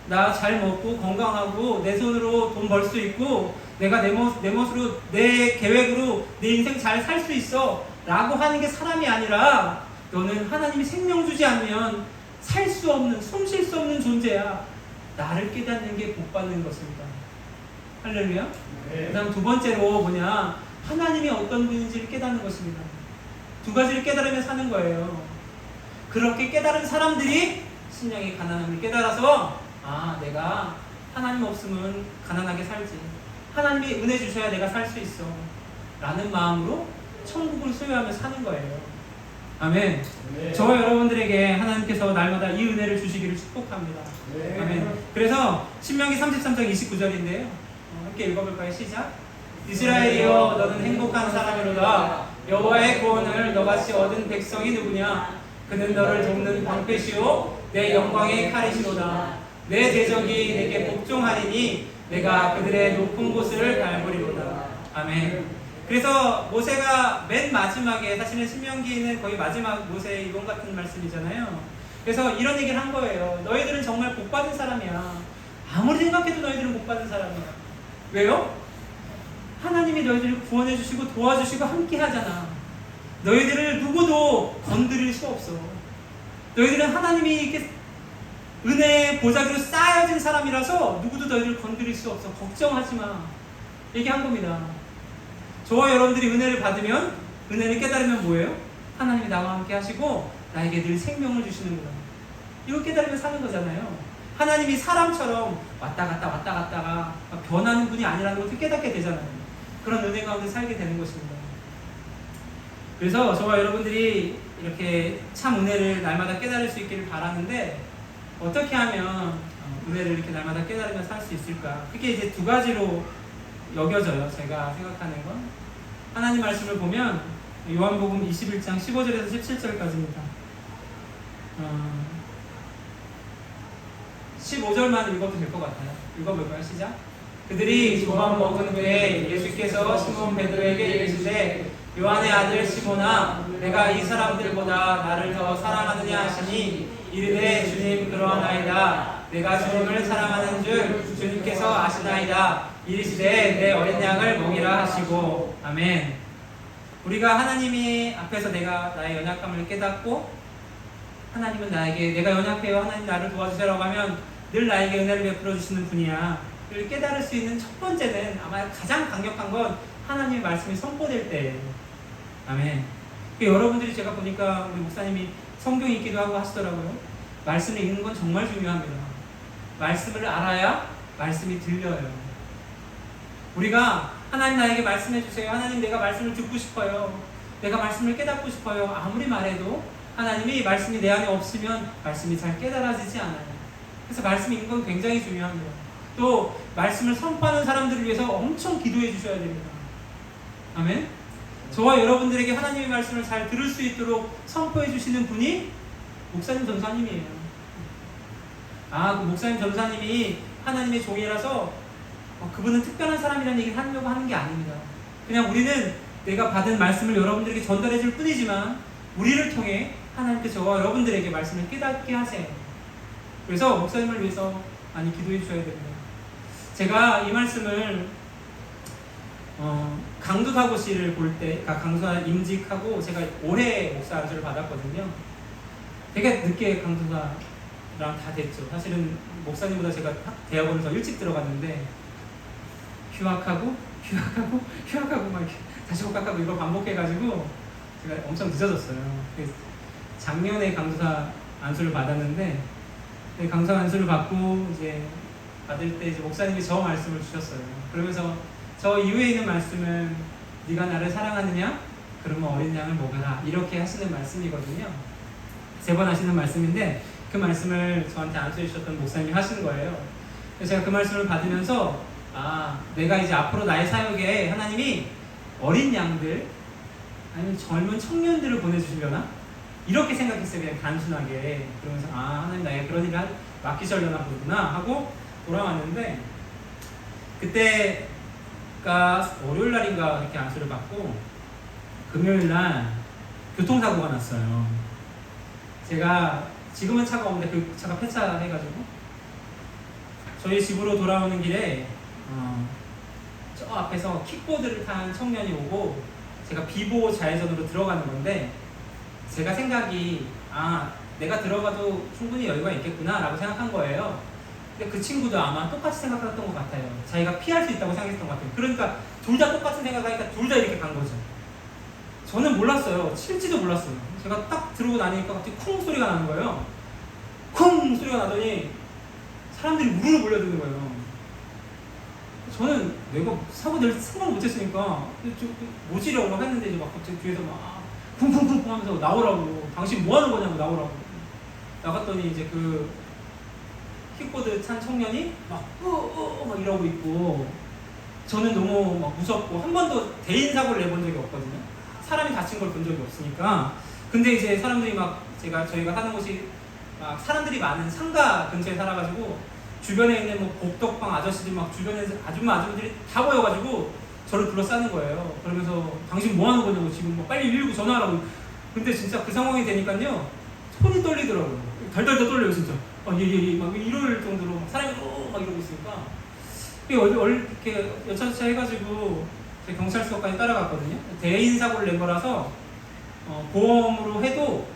나 잘 먹고 건강하고 내 손으로 돈 벌 수 있고 내가 내 멋으로 내 계획으로 내 인생 잘 살 수 있어 라고 하는 게 사람이 아니라 너는 하나님이 생명 주지 않으면 살 수 없는, 숨 쉴 수 없는 존재야. 나를 깨닫는 게 복받는 것입니다. 할렐루야. 그 다음 두 번째로 뭐냐, 하나님이 어떤 분인지를 깨닫는 것입니다. 두 가지를 깨달으며 사는 거예요. 그렇게 깨달은 사람들이 신령의 가난함을 깨달아서 내가 하나님 없으면 가난하게 살지, 하나님이 은혜 주셔야 내가 살 수 있어 라는 마음으로 천국을 소유하며 사는 거예요. 아멘. 네. 저와 여러분들에게 하나님께서 날마다 이 은혜를 주시기를 축복합니다. 네. 아멘. 그래서 신명기 33장 29절인데요. 함께 읽어볼까요? 시작. 이스라엘이여 너는 행복한 사람이로다. 여호와의 구원을 너같이 얻은 백성이 누구냐? 그는 너를 돕는 방패시오 내 영광의 칼이시로다. 내 대적이 내게 복종하리니 내가 그들의 높은 곳을 밟으리로다. 아멘. 그래서 모세가 맨 마지막에, 사실은 신명기는 거의 마지막 모세의 이론 같은 말씀이잖아요. 그래서 이런 얘기를 한 거예요. 너희들은 정말 복받은 사람이야. 아무리 생각해도 너희들은 복받은 사람이야. 왜요? 하나님이 너희들을 구원해 주시고 도와주시고 함께 하잖아. 너희들을 누구도 건드릴 수 없어. 너희들은 하나님이 이렇게 은혜의 보자기로 쌓여진 사람이라서 누구도 너희들을 건드릴 수 없어. 걱정하지 마. 얘기한 겁니다. 저와 여러분들이 은혜를 받으면, 은혜를 깨달으면 뭐예요? 하나님이 나와 함께 하시고 나에게 늘 생명을 주시는구나. 이거 깨달으면 사는 거잖아요. 하나님이 사람처럼 왔다 갔다가 변하는 분이 아니라는 것을 깨닫게 되잖아요. 그런 은혜 가운데 살게 되는 것입니다. 그래서 저와 여러분들이 이렇게 참 은혜를 날마다 깨달을 수 있기를 바라는데, 어떻게 하면 은혜를 이렇게 날마다 깨달으며 살 수 있을까? 그게 이제 두 가지로 여겨져요. 제가 생각하는 건, 하나님 말씀을 보면 요한복음 21장 15절에서 17절까지입니다. 15절만 읽어도 될 것 같아요. 읽어볼까요? 시작. 그들이 조각 먹은 후에 예수께서 시몬 베드로에게 이르시되 요한의 아들 시몬아 내가 이 사람들보다 나를 더 사랑하느냐 하시니 이르되 주님 그러하나이다. 내가 주님을 사랑하는 줄 주님께서 아시나이다. 이르시되 내 어린 양을 먹이라 하시고. 아멘. 우리가 하나님이 앞에서 내가 나의 연약함을 깨닫고 하나님은 나에게 내가 연약해요 하나님 나를 도와주세요라고 하면 늘 나에게 은혜를 베풀어 주시는 분이야. 를 깨달을 수 있는 첫 번째는 아마 가장 강력한 건 하나님의 말씀이 선포될 때예요. 아멘. 여러분들이 제가 보니까 우리 목사님이 성경 읽기도 하고 하시더라고요. 말씀을 읽는 건 정말 중요합니다. 말씀을 알아야 말씀이 들려요. 우리가 하나님 나에게 말씀해 주세요. 하나님 내가 말씀을 듣고 싶어요. 내가 말씀을 깨닫고 싶어요. 아무리 말해도 하나님이 말씀이 내 안에 없으면 말씀이 잘 깨달아지지 않아요. 그래서 말씀 읽는 건 굉장히 중요합니다. 또 말씀을 선포하는 사람들을 위해서 엄청 기도해 주셔야 됩니다. 아멘. 저와 여러분들에게 하나님의 말씀을 잘 들을 수 있도록 선포해 주시는 분이 목사님 전사님이에요. 그 목사님 전사님이 하나님의 종이라서 그분은 특별한 사람이라는 얘기를 하려고 하는 게 아닙니다. 그냥 우리는 내가 받은 말씀을 여러분들에게 전달해 줄 뿐이지만 우리를 통해 하나님께 저와 여러분들에게 말씀을 깨닫게 하세요. 그래서 목사님을 위해서 많이 기도해 주셔야 됩니다. 제가 이 말씀을 강두사고씨를 볼 때, 강두사 임직하고 제가 올해 목사 안수를 받았거든요. 되게 늦게 강두사랑 다 됐죠. 사실은 목사님보다 제가 대학원을 더 일찍 들어갔는데 휴학하고 막 다시 복학하고 이걸 반복해가지고 제가 엄청 늦어졌어요. 작년에 강두사 안수를 받았는데 강두사 안수를 받고 이제 받을 때 이제 목사님이 저 말씀을 주셨어요. 그러면서 저 이후에 있는 말씀은 네가 나를 사랑하느냐? 그러면 어린 양을 먹여라. 이렇게 하시는 말씀이거든요. 3번 하시는 말씀인데 그 말씀을 저한테 안수해 주셨던 목사님이 하시는 거예요. 그래서 제가 그 말씀을 받으면서 내가 이제 앞으로 나의 사역에 하나님이 어린 양들 아니면 젊은 청년들을 보내주시려나? 이렇게 생각했어요. 그냥 단순하게. 그러면서 하나님 나에게 그런 일을 맡기시려나 보구나 하고 돌아왔는데, 그때 그러니까 월요일 날인가 그렇게 안수를 받고 금요일 날 교통사고가 났어요. 제가 지금은 차가 없는데 그 차가 폐차해가지고 저희 집으로 돌아오는 길에 저 앞에서 킥보드를 탄 청년이 오고 제가 비보호 좌회전으로 들어가는 건데 제가 생각이 내가 들어가도 충분히 여유가 있겠구나 라고 생각한 거예요. 근데 그 친구도 아마 똑같이 생각했던 것 같아요. 자기가 피할 수 있다고 생각했던 것 같아요. 그러니까 둘 다 똑같은 생각하니까 둘 다 이렇게 간 거죠. 저는 몰랐어요. 칠지도 몰랐어요. 제가 딱 들어오고 나니까 갑자기 쿵 소리가 나는 거예요. 쿵 소리가 나더니 사람들이 우르르 몰려드는 거예요. 저는 내가 사고 낼 생각을 못했으니까 뭐지라고 했는데 이제 막 갑자기 뒤에서 막 쿵쿵쿵쿵 하면서 나오라고, 당신 뭐 하는 거냐고 나오라고. 나갔더니 이제 그 킥보드 탄 청년이 막 이러고 있고 저는 너무 막 무섭고 한 번도 대인 사고를 내본 적이 없거든요. 사람이 다친 걸 본 적이 없으니까. 근데 이제 사람들이 막 저희가 사는 곳이 막 사람들이 많은 상가 근처에 살아가지고 주변에 있는 뭐 복덕방 아저씨들 막 주변에 아줌마들이 다 모여가지고 저를 둘러싸는 거예요. 그러면서 당신 뭐 하는 거냐고, 지금 뭐 빨리 119 전화하라고. 근데 진짜 그 상황이 되니까요 손이 떨리더라고요. 달달달 떨려요 진짜. 예 막 이럴 정도로 막 사람이 막 이러고 있으니까 이렇게 여차저차 해가지고 경찰서까지 따라갔거든요. 대인 사고를 낸 거라서 보험으로 해도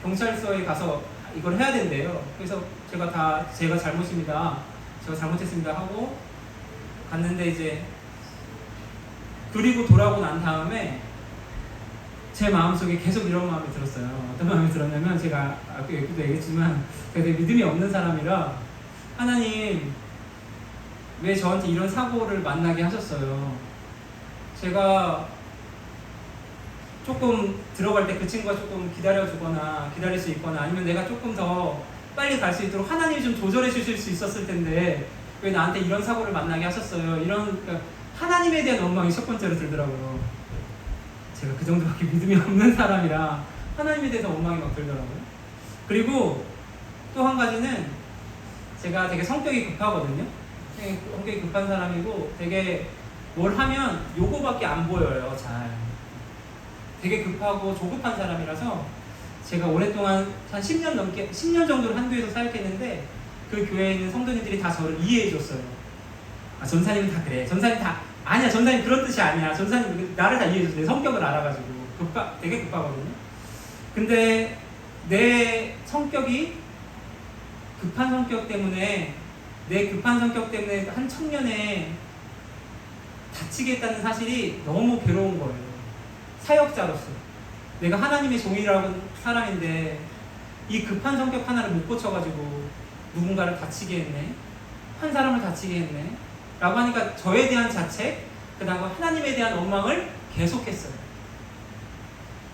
경찰서에 가서 이걸 해야 된대요. 그래서 제가 잘못입니다, 제가 잘못했습니다 하고 갔는데 이제 그리고 돌아오고 난 다음에 제 마음속에 계속 이런 마음이 들었어요. 어떤 마음이 들었냐면, 제가 아까 얘기도 얘기했지만 제가 되게 믿음이 없는 사람이라 하나님 왜 저한테 이런 사고를 만나게 하셨어요. 제가 조금 들어갈 때 그 친구가 조금 기다려주거나 기다릴 수 있거나 아니면 내가 조금 더 빨리 갈 수 있도록 하나님이 좀 조절해 주실 수 있었을 텐데 왜 나한테 이런 사고를 만나게 하셨어요. 그러니까 하나님에 대한 원망이 첫 번째로 들더라고요. 제가 그 정도밖에 믿음이 없는 사람이라 하나님에 대해서 원망이 막 들더라고요. 그리고 또 한 가지는 제가 되게 성격이 급하거든요. 성격이 급한 사람이고 되게 뭘 하면 요거밖에 안 보여요. 잘 되게 급하고 조급한 사람이라서 제가 오랫동안 한 10년 정도를 한 교회에서 사역했는데 그 교회에 있는 성도님들이 다 저를 이해해 줬어요. 전사님은 다 그래. 전사님 다 아니야. 전사님 그런 뜻이 아니야. 전사님 나를 다 이해해 줬어요. 내 성격을 알아가지고 되게 급하거든요. 근데 내 성격이 급한 성격 때문에 내 급한 성격 때문에 한 청년에 다치게 했다는 사실이 너무 괴로운 거예요. 사역자로서 내가 하나님의 종이라고 사람인데 이 급한 성격 하나를 못 고쳐가지고 누군가를 다치게 했네, 한 사람을 다치게 했네 라고 하니까 저에 대한 자책, 그 다음 하나님에 대한 원망을 계속했어요.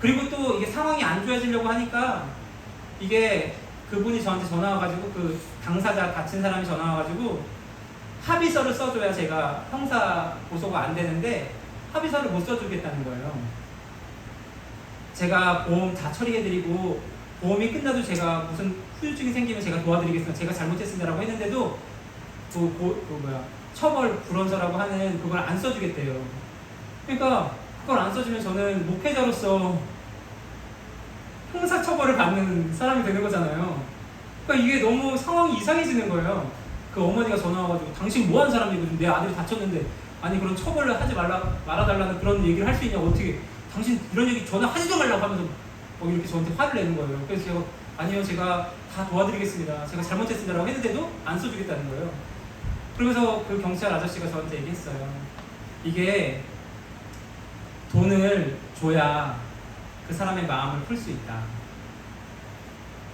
그리고 또 이게 상황이 안 좋아지려고 하니까 이게 그분이 저한테 전화 와가지고 그 당사자 다친 사람이 전화 와가지고 합의서를 써줘야 제가 형사 고소가 안 되는데 합의서를 못 써주겠다는 거예요. 제가 보험 다 처리해드리고 보험이 끝나도 제가 무슨 후유증이 생기면 제가 도와드리겠습니다, 제가 잘못했습니다라고 했는데도 처벌 불원서라고 하는 그걸 안 써주겠대요. 그러니까 그걸 안 써주면 저는 목회자로서 형사처벌을 받는 사람이 되는 거잖아요. 그러니까 이게 너무 상황이 이상해지는 거예요. 그 어머니가 전화 와가지고 당신 뭐하는 사람이거든, 내 아들이 다쳤는데 아니 그런 처벌을 하지 말아달라는 그런 얘기를 할 수 있냐, 어떻게 당신 이런 얘기 전화하지도 말라고 하면서 이렇게 저한테 화를 내는 거예요. 그래서 제가 아니요, 제가 다 도와드리겠습니다, 제가 잘못했습니다라고 했는데도 안 써주겠다는 거예요. 그러면서 그 경찰 아저씨가 저한테 얘기했어요. 이게 돈을 줘야 그 사람의 마음을 풀 수 있다.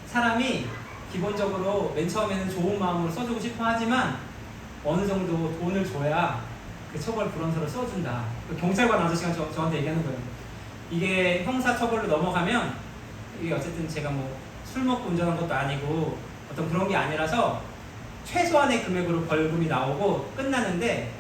사람이 기본적으로 맨 처음에는 좋은 마음으로 써주고 싶어 하지만 어느 정도 돈을 줘야 그 처벌 불원서를 써준다. 그 경찰관 아저씨가 저한테 얘기하는 거예요. 이게 형사처벌로 넘어가면 이게 어쨌든 제가 뭐 술 먹고 운전한 것도 아니고 어떤 그런 게 아니라서 최소한의 금액으로 벌금이 나오고 끝나는데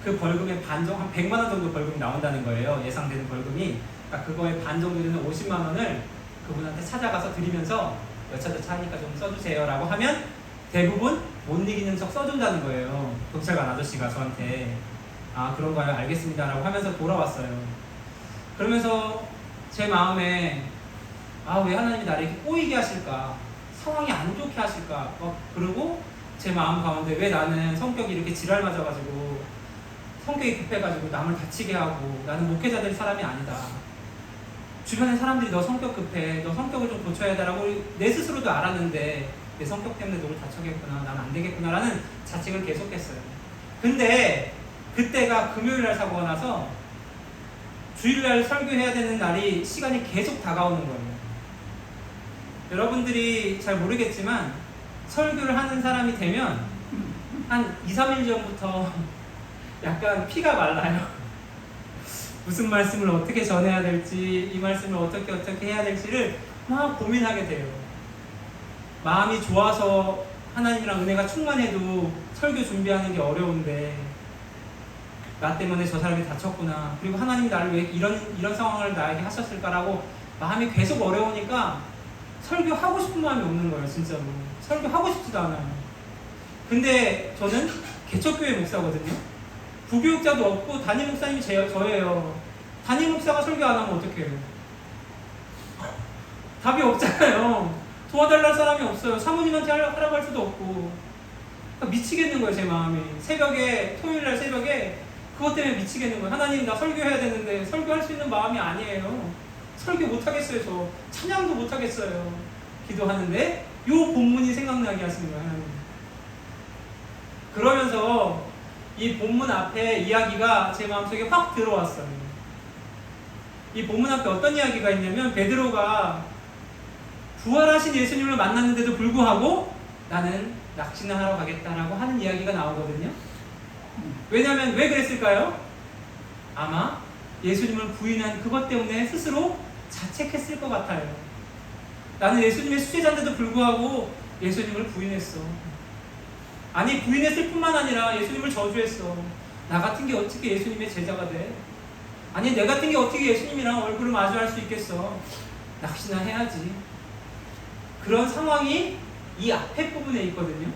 그 벌금의 반 정도, 한 100만 원 정도 벌금이 나온다는 거예요. 예상되는 벌금이. 그러니까 그거의 반 정도 되는 50만 원을 그분한테 찾아가서 드리면서 여차저차 하니까 좀 써주세요 라고 하면 대부분 못 이기는 척 써준다는 거예요. 경찰관 아저씨가 저한테. 아 그런가요? 알겠습니다 라고 하면서 돌아왔어요. 그러면서 제 마음에 아 왜 하나님이 나를 이렇게 꼬이게 하실까, 상황이 안 좋게 하실까, 그리고 제 마음 가운데 왜 나는 성격이 이렇게 지랄 맞아가지고 성격이 급해가지고 남을 다치게 하고 나는 목회자 될 사람이 아니다. 주변의 사람들이 너 성격 급해, 너 성격을 좀 고쳐야 되라고 내 스스로도 알았는데 내 성격 때문에 너를 다쳐겠구나, 난 안 되겠구나 라는 자책을 계속했어요. 근데 그때가 금요일날 사고가 나서 주일날 설교해야 되는 날이 시간이 계속 다가오는 거예요. 여러분들이 잘 모르겠지만 설교를 하는 사람이 되면 한 2, 3일 전부터 약간 피가 말라요. 무슨 말씀을 어떻게 전해야 될지, 이 말씀을 어떻게 해야 될지를 막 고민하게 돼요. 마음이 좋아서 하나님이랑 은혜가 충만해도 설교 준비하는 게 어려운데 나 때문에 저 사람이 다쳤구나, 그리고 하나님이 나를 왜 이런 상황을 나에게 하셨을까라고 마음이 계속 어려우니까 설교하고 싶은 마음이 없는 거예요. 진짜로 설교하고 싶지도 않아요. 근데 저는 개척교회 목사거든요. 부교육자도 없고 담임 목사님이 저예요. 담임 목사가 설교 안 하면 어떡해요? 답이 없잖아요. 도와달랄 사람이 없어요. 사모님한테 하라고 할 수도 없고. 그러니까 미치겠는 거예요. 제 마음이. 새벽에, 토요일날 새벽에 그것 때문에 미치겠는 거예요. 하나님, 나 설교해야 되는데 설교할 수 있는 마음이 아니에요. 설교 못하겠어요. 저 찬양도 못하겠어요. 기도하는데 요 본문이 생각나게 하시는 거예요. 하나님. 그러면서 이 본문 앞에 이야기가 제 마음속에 확 들어왔어요. 이 본문 앞에 어떤 이야기가 있냐면 베드로가 부활하신 예수님을 만났는데도 불구하고 나는 낚시나 하러 가겠다라고 하는 이야기가 나오거든요. 왜냐하면 왜 그랬을까요? 아마 예수님을 부인한 그것 때문에 스스로 자책했을 것 같아요. 나는 예수님의 수제자인데도 불구하고 예수님을 부인했어. 아니, 부인했을 뿐만 아니라 예수님을 저주했어. 나 같은 게 어떻게 예수님의 제자가 돼? 아니, 내 같은 게 어떻게 예수님이랑 얼굴을 마주할 수 있겠어? 낚시나 해야지. 그런 상황이 이 앞에 부분에 있거든요.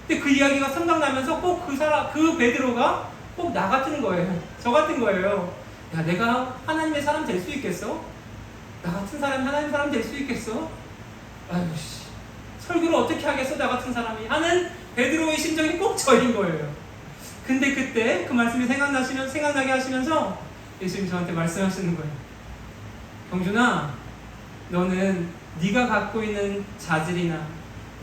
근데 그 이야기가 생각나면서 꼭 그 베드로가 꼭 나 같은 거예요. 저 같은 거예요. 야, 내가 하나님의 사람 될 수 있겠어? 나 같은 사람이 하나님 사람 될 수 있겠어? 아유, 씨. 설교를 어떻게 하겠어? 나 같은 사람이. 하는 베드로의 심정이 꼭 저인 거예요. 근데 그때 그 말씀이 생각나게 하시면서 예수님 저한테 말씀하시는 거예요. 경준아, 너는 네가 갖고 있는 자질이나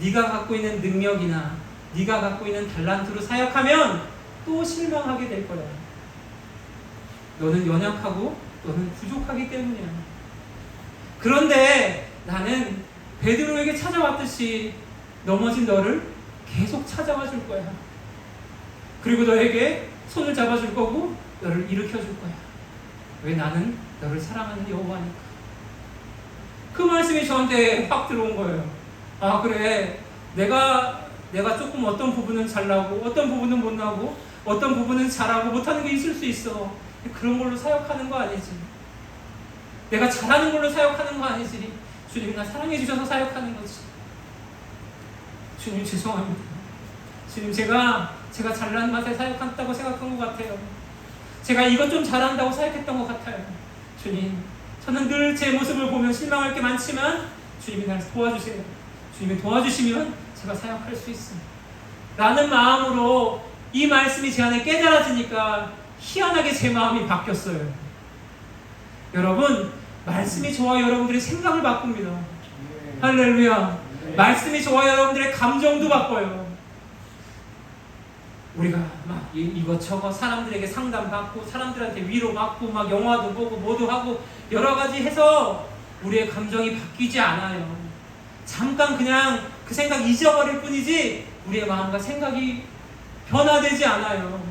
네가 갖고 있는 능력이나 네가 갖고 있는 달란트로 사역하면 또 실망하게 될 거야. 너는 연약하고 너는 부족하기 때문이야. 그런데 나는 베드로에게 찾아왔듯이 넘어진 너를 계속 찾아와 줄 거야. 그리고 너에게 손을 잡아줄 거고 너를 일으켜 줄 거야. 왜? 나는 너를 사랑하는 여호와니까. 그 말씀이 저한테 확 들어온 거예요. 아, 그래. 내가 조금 어떤 부분은 잘나고 어떤 부분은 못나고 어떤 부분은 잘하고 못하는 게 있을 수 있어. 그런 걸로 사역하는 거 아니지. 내가 잘하는 걸로 사역하는 거 아니지. 주님이 나 사랑해 주셔서 사역하는 거지. 주님 죄송합니다. 주님 제가 잘난 맛에 사역한다고 생각한 것 같아요. 제가 이것 좀 잘한다고 사역했던 것 같아요. 주님, 저는 늘 제 모습을 보면 실망할 게 많지만 주님이 날 도와주세요. 주님이 도와주시면 제가 사역할 수 있습니다. 라는 마음으로 이 말씀이 제 안에 깨달아지니까 희한하게 제 마음이 바뀌었어요. 여러분, 말씀이 저와 여러분들의 생각을 바꿉니다. 할렐루야. 말씀이 저와 여러분들의 감정도 바꿔요. 우리가 막 이것저것 사람들에게 상담받고 사람들한테 위로받고 막 영화도 보고 뭐도 하고 여러 가지 해서 우리의 감정이 바뀌지 않아요. 잠깐 그냥 그 생각 잊어버릴 뿐이지 우리의 마음과 생각이 변화되지 않아요.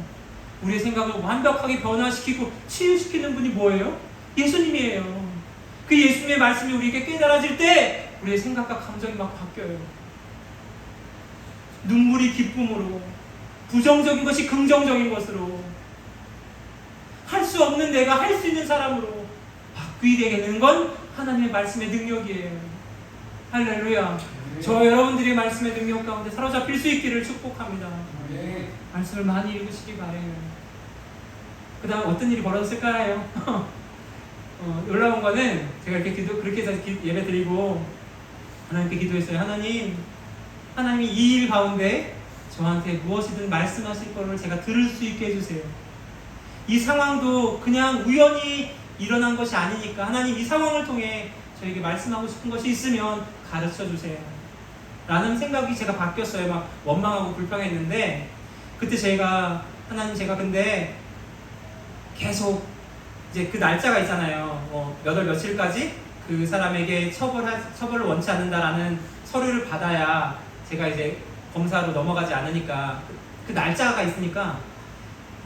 우리의 생각을 완벽하게 변화시키고 치유시키는 분이 뭐예요? 예수님이에요. 그 예수님의 말씀이 우리에게 깨달아질 때 우리의 생각과 감정이 막 바뀌어요. 눈물이 기쁨으로, 부정적인 것이 긍정적인 것으로, 할 수 없는 내가 할 수 있는 사람으로 바뀌게 되는 건 하나님의 말씀의 능력이에요. 할렐루야. 저 여러분들이 말씀의 능력 가운데 사로잡힐 수 있기를 축복합니다. 말씀을 많이 읽으시기 바라요. 그 다음 어떤 일이 벌어졌을까요? 놀라운 거는 제가 이렇게 그렇게 해서 예배 드리고 하나님께 기도했어요. 하나님이 이 일 가운데 저한테 무엇이든 말씀하실 거를 제가 들을 수 있게 해주세요. 이 상황도 그냥 우연히 일어난 것이 아니니까 하나님 이 상황을 통해 저에게 말씀하고 싶은 것이 있으면 가르쳐 주세요. 라는 생각이 제가 바뀌었어요. 막 원망하고 불평했는데 그때 하나님 제가 근데 계속 이제 그 날짜가 있잖아요. 몇 월 며칠까지 그 사람에게 처벌을 원치 않는다라는 서류를 받아야 제가 이제 검사로 넘어가지 않으니까 그 날짜가 있으니까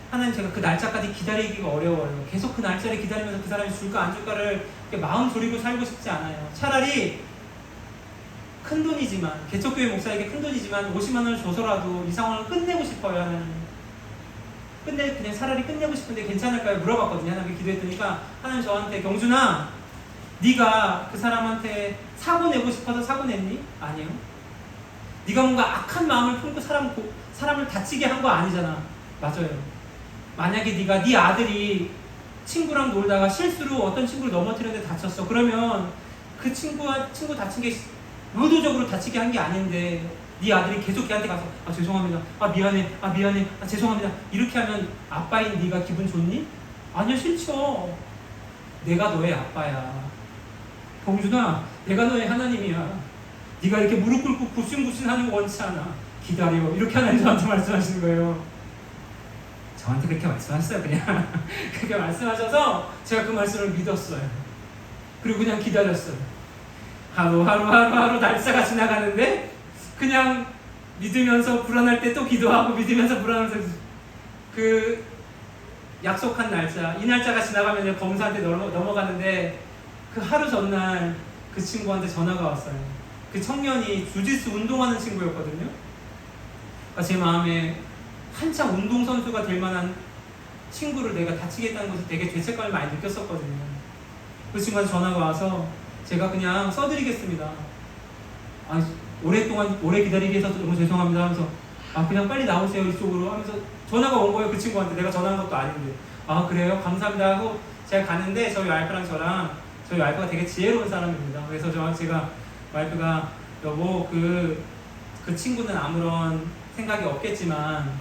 하나님 제가 그 날짜까지 기다리기가 어려워요. 계속 그 날짜를 기다리면서 그 사람이 줄까 안 줄까를 마음 졸이고 살고 싶지 않아요. 차라리 큰 돈이지만 개척교회 목사에게 큰 돈이지만 50만 원을 줘서라도 이 상황을 끝내고 싶어요. 하나님. 그냥 차라리 끝내고 싶은데 괜찮을까요? 물어봤거든요. 하나님께 기도했더니까 하나님 저한테 경준아 네가 그 사람한테 사고 내고 싶어서 사고 냈니? 아니요. 네가 뭔가 악한 마음을 품고 사람을 다치게 한 거 아니잖아. 맞아요. 만약에 네가 네 아들이 친구랑 놀다가 실수로 어떤 친구를 넘어뜨렸는데 다쳤어. 그러면 그 친구 다친 게 의도적으로 다치게 한 게 아닌데 네 아들이 계속 걔한테 가서 죄송합니다. 미안해. 죄송합니다. 이렇게 하면 아빠인 네가 기분 좋니? 아니요, 싫죠. 내가 너의 아빠야. 경준아, 내가 너의 하나님이야. 네가 이렇게 무릎 꿇고 굽신굽신 하는 거 원치 않아. 기다려. 이렇게 하나님 저한테 말씀하시는 거예요. 저한테 그렇게 말씀하셨어요. 그냥 그렇게 말씀하셔서 제가 그 말씀을 믿었어요. 그리고 그냥 기다렸어요. 하루 날짜가 지나가는데 그냥 믿으면서 불안할 때 또 기도하고 믿으면서 불안하면서 그 약속한 날짜, 이 날짜가 지나가면 이제 검사한테 넘어가는데 그 하루 전날 그 친구한테 전화가 왔어요. 그 청년이 주짓수 운동하는 친구였거든요. 그러니까 제 마음에 한참 운동선수가 될 만한 친구를 내가 다치겠다는 것을 되게 죄책감을 많이 느꼈었거든요. 그 친구한테 전화가 와서 제가 그냥 써드리겠습니다. 오래 기다리게 해서 너무 죄송합니다 하면서 그냥 빨리 나오세요 이쪽으로 하면서 전화가 온 거예요. 그 친구한테 내가 전화한 것도 아닌데 그래요? 감사합니다 하고 제가 가는데 저희 와이프랑 저희 와이프가 되게 지혜로운 사람입니다. 그래서 제가 와이프가 여보 그 친구는 아무런 생각이 없겠지만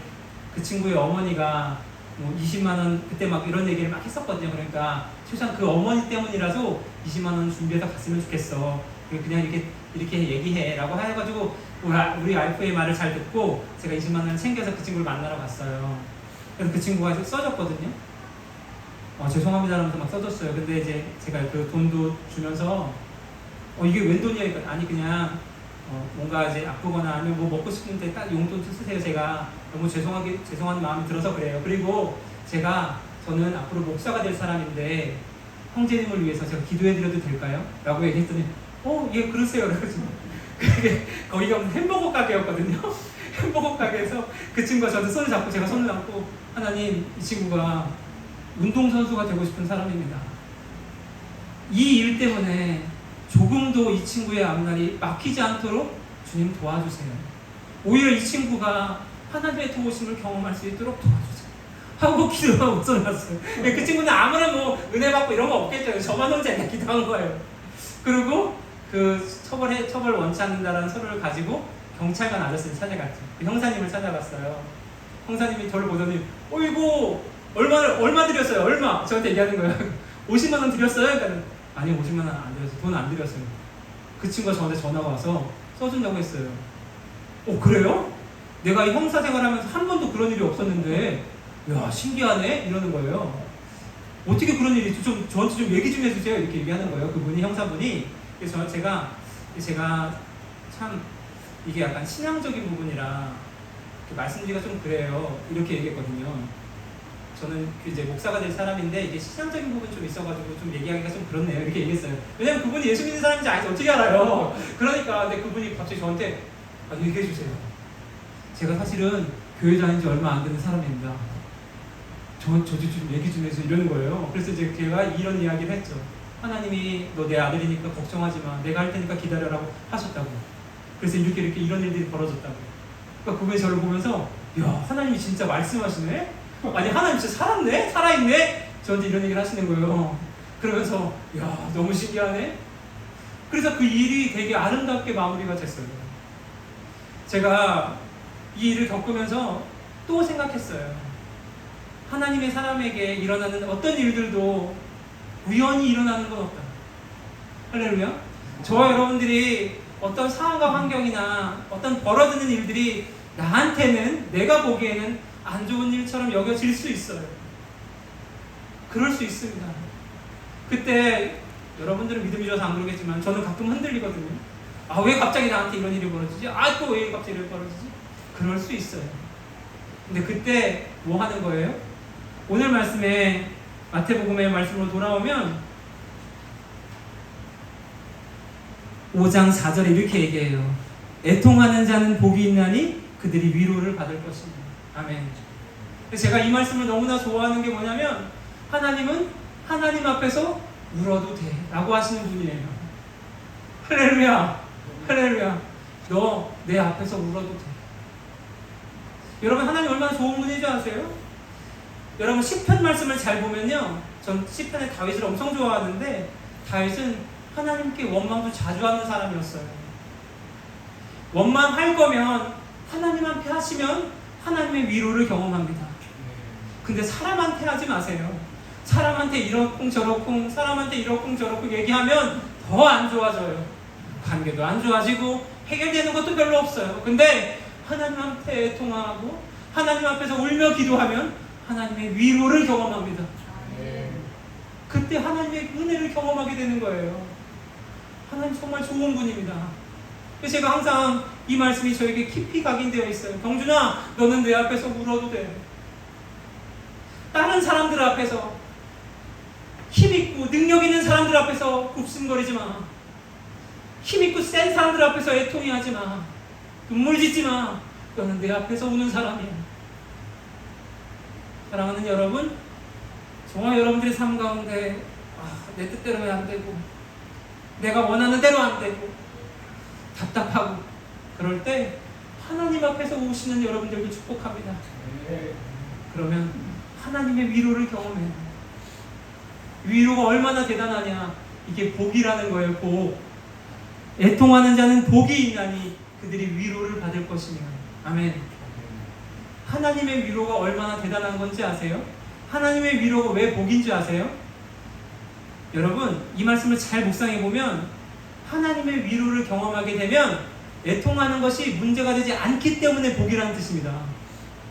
그 친구의 어머니가 뭐 20만 원 그때 막 이런 얘기를 막 했었거든요. 그러니까 최소한 그 어머니 때문이라도 20만 원 준비해서 갔으면 좋겠어. 그냥 이렇게 얘기해라고 해가지고 우리 와이프의 말을 잘 듣고 제가 20만 원을 챙겨서 그 친구를 만나러 갔어요. 그래서 그 친구가 써줬거든요. 죄송합니다 하면서 막 써줬어요. 근데 이제 제가 그 돈도 주면서 이게 웬 돈이야? 아니 그냥 뭔가 이제 아프거나 아니면 뭐 먹고 싶은데 딱 용돈 쓰세요. 제가 너무 죄송한 마음이 들어서 그래요. 그리고 저는 앞으로 목사가 될 사람인데 형제님을 위해서 제가 기도해드려도 될까요? 라고 얘기했더니 예 그러세요. 그래가지고 거기가 햄버거 가게였거든요. 햄버거 가게에서 그 친구가 저한테 손을 잡고 제가 손을 잡고 하나님 이 친구가 운동선수가 되고 싶은 사람입니다. 이 일 때문에 조금도 이 친구의 앞날이 막히지 않도록 주님 도와주세요. 오히려 이 친구가 하나님의 도우심을 경험할 수 있도록 도와주세요. 하고 기도하고 써놨어요. 그 친구는 아무런 뭐 은혜 받고 이런 거 없겠죠. 저만 혼자 기도한 거예요. 그리고 그 처벌 원치 않는다라는 서류를 가지고 경찰관 아저씨를 찾아갔죠. 그 형사님을 찾아갔어요. 형사님이 저를 보더니 어이구 얼마 드렸어요? 얼마? 저한테 얘기하는 거예요. 50만 원 드렸어요? 그러니까 아니 50만 원 안 드렸어요. 돈 안 드렸어요. 그 친구가 저한테 전화가 와서 써준다고 했어요. 그래요? 내가 이 형사 생활하면서 한 번도 그런 일이 없었는데 야 신기하네? 이러는 거예요. 어떻게 그런 일이 있지? 저한테 좀 얘기 좀 해주세요. 이렇게 얘기하는 거예요. 그분이 형사분이. 그래서 제가 참 이게 약간 신앙적인 부분이라 말씀드리기가 좀 그래요. 이렇게 얘기했거든요. 저는 이제 목사가 될 사람인데 이게 신앙적인 부분이 좀 있어가지고 좀 얘기하기가 좀 그렇네요. 이렇게 얘기했어요. 왜냐면 그분이 예수 믿는 사람인지 아닌지 어떻게 알아요? 그러니까 근데 그분이 갑자기 저한테 얘기해 주세요. 제가 사실은 교회 다닌 지 얼마 안 되는 사람입니다. 저도 좀 얘기 좀 해서 이러는 거예요. 그래서 이제 제가 이런 이야기를 했죠. 하나님이 너 내 아들이니까 걱정하지 마. 내가 할 테니까 기다려라고 하셨다고. 그래서 이런 일들이 벌어졌다고. 그러니까 그분이 저를 보면서 야 하나님이 진짜 말씀하시네? 아니 하나님 진짜 살았네? 살아있네? 저한테 이런 얘기를 하시는 거예요. 그러면서 야 너무 신기하네. 그래서 그 일이 되게 아름답게 마무리가 됐어요. 제가 이 일을 겪으면서 또 생각했어요. 하나님의 사람에게 일어나는 어떤 일들도 우연히 일어나는 건 없다. 할렐루야. 저와 여러분들이 어떤 상황과 환경이나 어떤 벌어지는 일들이 나한테는 내가 보기에는 안 좋은 일처럼 여겨질 수 있어요. 그럴 수 있습니다. 그때 여러분들은 믿음이 좋아서 안 그러겠지만 저는 가끔 흔들리거든요. 아, 왜 갑자기 나한테 이런 일이 벌어지지? 아, 또 왜 갑자기 이런 일이 벌어지지? 그럴 수 있어요. 근데 그때 뭐 하는 거예요? 오늘 말씀에 마태복음의 말씀으로 돌아오면 5장 4절에 이렇게 얘기해요. 애통하는 자는 복이 있나니 그들이 위로를 받을 것입니다. 아멘. 제가 이 말씀을 너무나 좋아하는 게 뭐냐면 하나님은 하나님 앞에서 울어도 돼 라고 하시는 분이에요. 할렐루야. 할렐루야. 너 내 앞에서 울어도 돼. 여러분 하나님 얼마나 좋은 분인지 아세요? 여러분 시편 말씀을 잘 보면요, 전 시편의 다윗을 엄청 좋아하는데 다윗은 하나님께 원망도 자주 하는 사람이었어요. 원망할 거면 하나님한테 하시면 하나님의 위로를 경험합니다. 근데 사람한테 하지 마세요. 사람한테 이러쿵 저러쿵, 사람한테 이러쿵 저러쿵 얘기하면 더 안 좋아져요. 관계도 안 좋아지고 해결되는 것도 별로 없어요. 근데 하나님한테 애통하고 하나님 앞에서 울며 기도하면 하나님의 위로를 경험합니다. 그때 하나님의 은혜를 경험하게 되는 거예요. 하나님 정말 좋은 분입니다. 그래서 제가 항상 이 말씀이 저에게 깊이 각인되어 있어요. 경준아, 너는 내 앞에서 울어도 돼. 다른 사람들 앞에서, 힘있고 능력 있는 사람들 앞에서 굽신거리지 마. 힘있고 센 사람들 앞에서 애통이 하지 마. 눈물 짓지 마. 너는 내 앞에서 우는 사람이야. 사랑하는 여러분, 정말 여러분들의 삶 가운데 내 뜻대로 왜 안 되고 내가 원하는 대로 안 되고 답답하고 그럴 때 하나님 앞에서 오시는 여러분들을 축복합니다. 그러면 하나님의 위로를 경험해요. 위로가 얼마나 대단하냐. 이게 복이라는 거예요. 복. 애통하는 자는 복이 있나니 그들이 위로를 받을 것이며. 아멘. 하나님의 위로가 얼마나 대단한 건지 아세요? 하나님의 위로가 왜 복인지 아세요? 여러분, 이 말씀을 잘 묵상해 보면 하나님의 위로를 경험하게 되면 애통하는 것이 문제가 되지 않기 때문에 복이라는 뜻입니다.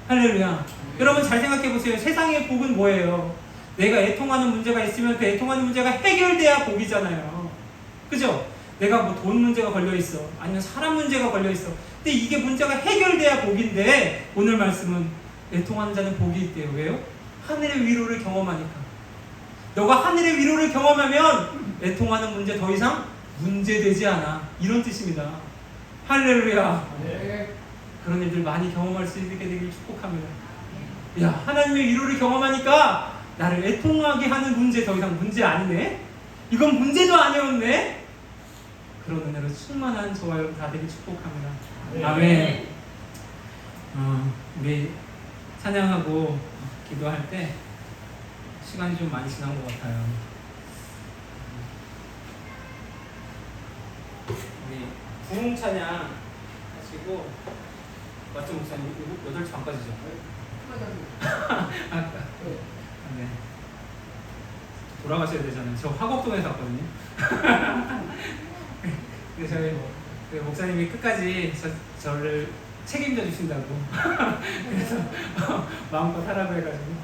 할렐루야. 여러분 잘 생각해 보세요. 세상의 복은 뭐예요? 내가 애통하는 문제가 있으면 그 애통하는 문제가 해결돼야 복이잖아요. 그죠? 내가 뭐 돈 문제가 걸려 있어, 아니면 사람 문제가 걸려 있어. 근데 이게 문제가 해결돼야 복인데 오늘 말씀은 애통하는 자는 복이 있대요. 왜요? 하늘의 위로를 경험하니까. 너가 하늘의 위로를 경험하면 애통하는 문제 더 이상 문제되지 않아. 이런 뜻입니다. 할렐루야. 네. 그런 일들 많이 경험할 수 있게 되길 축복합니다. 야, 하나님의 위로를 경험하니까 나를 애통하게 하는 문제 더 이상 문제 아니네? 이건 문제도 아니었네? 그런 은혜로 충만한 저와 여러분 다 되길 축복합니다. 네. 아멘. 우리 찬양하고 기도할 때 시간이 좀 많이 지난 것 같아요. 우리 부흥 찬양 하시고, 맞죠 목사님? 8시 반까지죠? 아까. 네. 돌아가셔야 되잖아요. 저 화곡동에서 왔거든요. 근데 저희 목사님이 끝까지 저를 책임져 주신다고. 그래서 마음껏 하라고 해가지고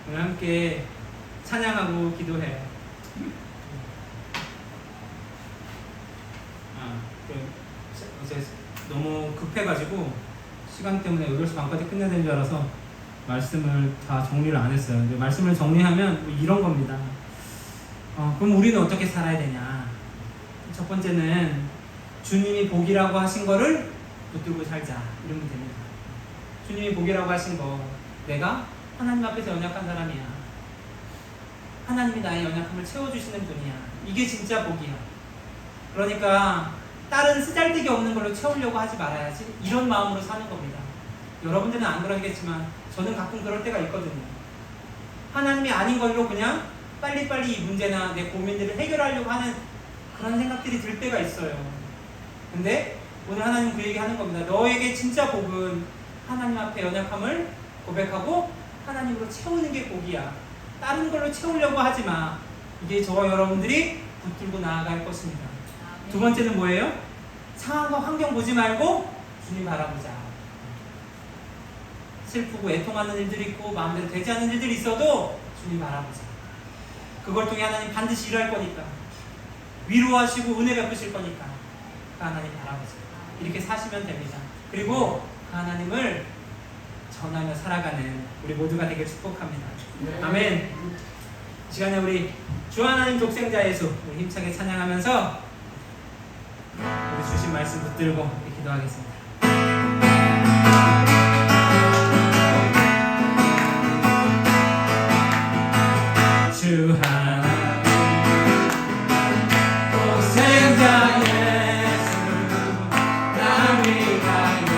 오늘 함께 찬양하고 기도해요. 어제 너무 급해가지고 시간 때문에 8시 반까지 끝내야 되는 줄 알아서 말씀을 다 정리를 안 했어요. 근데 말씀을 정리하면 뭐 이런 겁니다. 그럼 우리는 어떻게 살아야 되냐? 첫 번째는 주님이 복이라고 하신 거를 붙들고 살자. 이러면 됩니다. 주님이 복이라고 하신 거, 내가 하나님 앞에서 연약한 사람이야. 하나님이 나의 연약함을 채워주시는 분이야. 이게 진짜 복이야. 그러니까 다른 쓰잘데기 없는 걸로 채우려고 하지 말아야지. 이런 마음으로 사는 겁니다. 여러분들은 안 그러겠지만 저는 가끔 그럴 때가 있거든요. 하나님이 아닌 걸로 그냥 빨리빨리 이 문제나 내 고민들을 해결하려고 하는 그런 생각들이 들 때가 있어요. 근데 오늘 하나님 그 얘기 하는 겁니다. 너에게 진짜 복은 하나님 앞에 연약함을 고백하고 하나님으로 채우는 게 복이야. 다른 걸로 채우려고 하지 마. 이게 저와 여러분들이 붙들고 나아갈 것입니다. 두 번째는 뭐예요? 상황과 환경 보지 말고 주님 바라보자. 슬프고 애통하는 일들이 있고 마음대로 되지 않는 일들이 있어도 주님 바라보자. 그걸 통해 하나님 반드시 일할 거니까, 위로하시고 은혜 베푸실 거니까 그 하나님 바라보자. 이렇게 사시면 됩니다. 그리고 그 하나님을 전하며 살아가는 우리 모두가 되길 축복합니다. 아멘. 이 시간에 우리 주 하나님 독생자 예수 우리 힘차게 찬양하면서 우리 주신 말씀 붙들고 이렇게 기도하겠습니다. 주 하나님 독생자 예수 나 위하여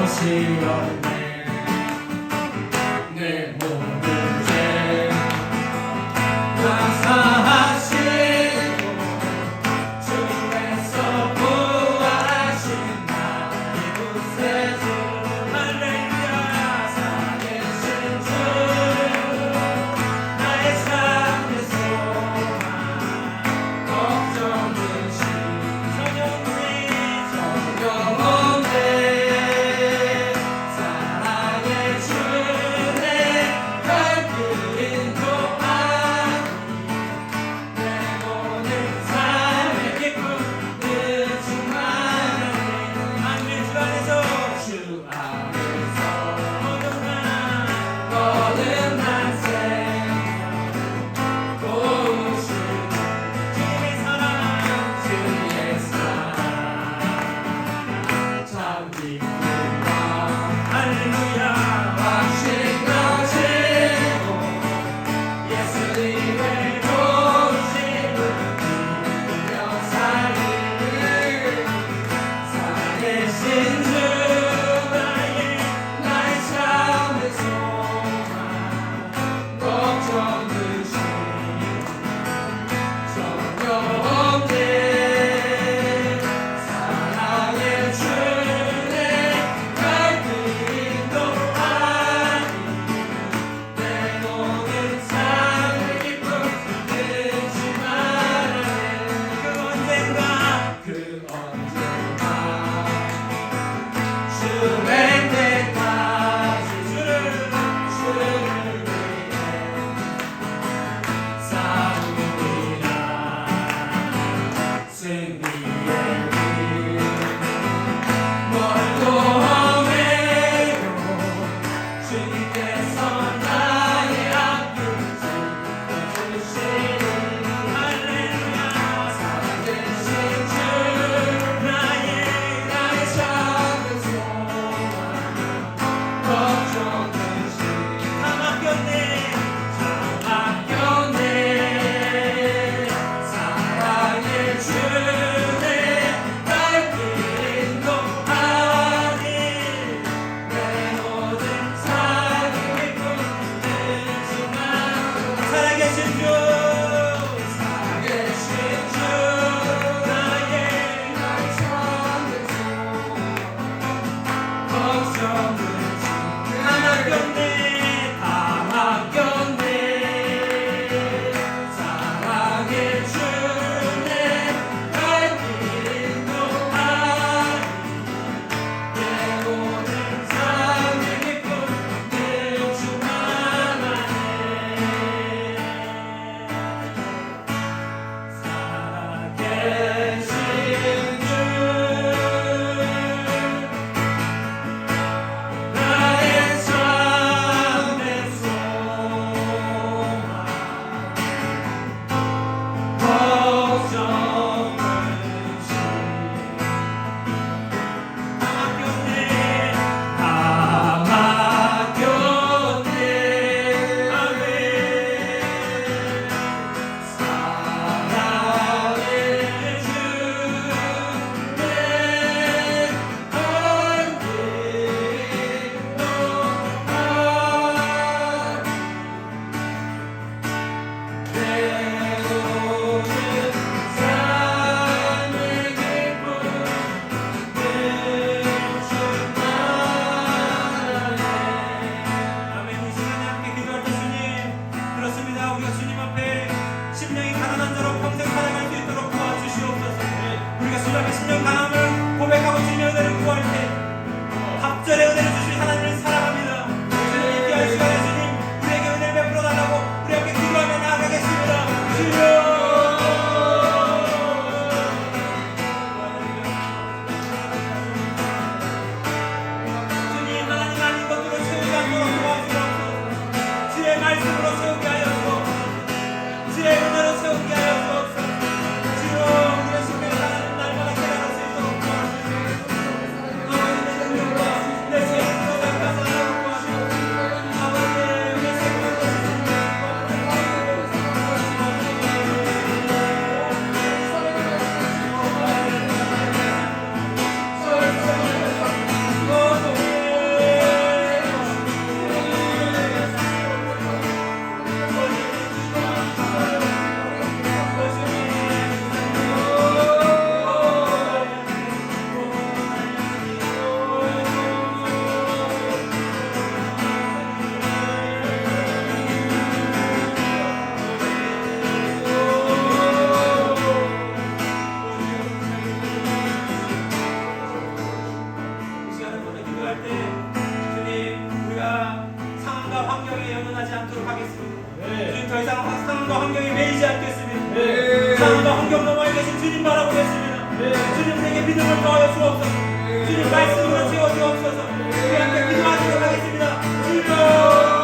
오시었네. 내 모든 죄 다 사하시고 주에서 신령 강함을 고백하고 주님의 은혜를 구할 때 갑절의 은혜를 주신 하나님을 사랑합니다. 주님 귀한 시간에 주님 우리에게 은혜를 베풀어 달라고 우리 함께 기도하며 나아가겠습니다. 주여 주님 하나님 아닌 것들로 채우지 않도록 도와주옵소서. 주의 말씀으로 채우게 하여 주옵소서. 주의 은혜로 채우게 하여 주옵소서. 주여 우리의 심령을 하나님 날마다 깨달을 수 있도록 도와주옵소서. 아버지 내 능력과 내 죄인으로 닦아서 하나님 도와주옵소서. 아버지 우리의 시간을 보내 기도할 때 주님 우리가 상황과 환경에 연연하지 않도록 하겠습니다. 주님 더 이상 상황과 환경에 매이지 않겠습니다. 상황과 환경 너머에 계신 주님 바라보겠습니다. 주님 우리에게 믿음을 더하여 주옵소서. 주님 말씀으로 채워 주옵소서. 우리 함께 기도하도록 하겠습니다. 주여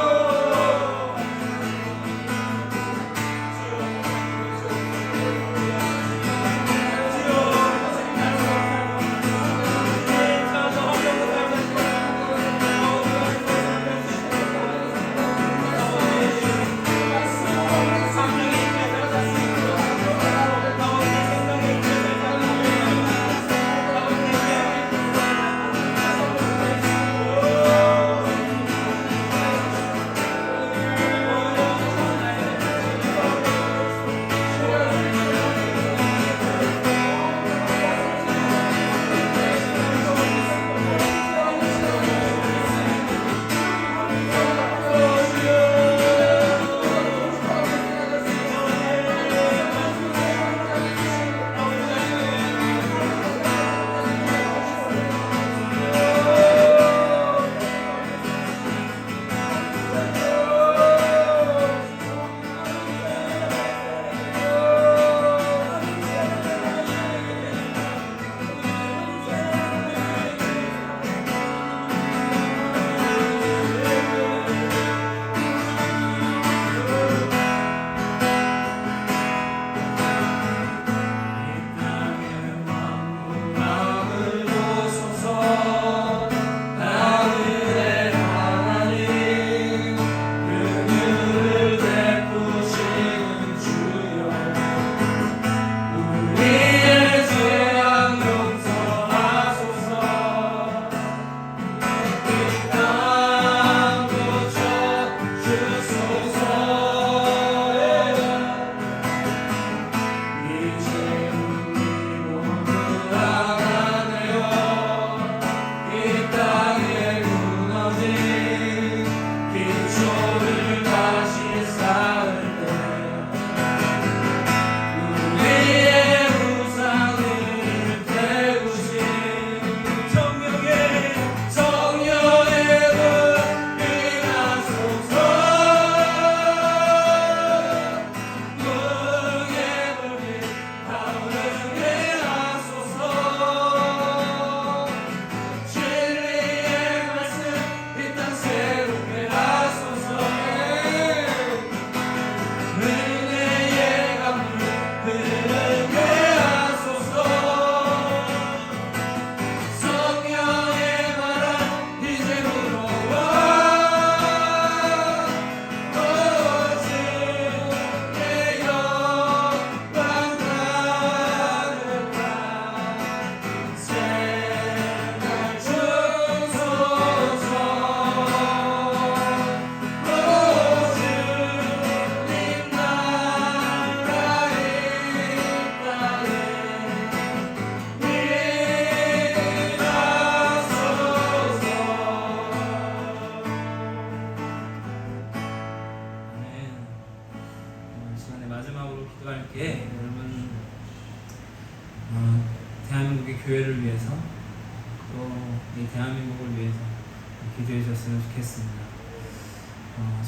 대한민국의 교회를 위해서 또 이 대한민국을 위해서 기도해 주셨으면 좋겠습니다.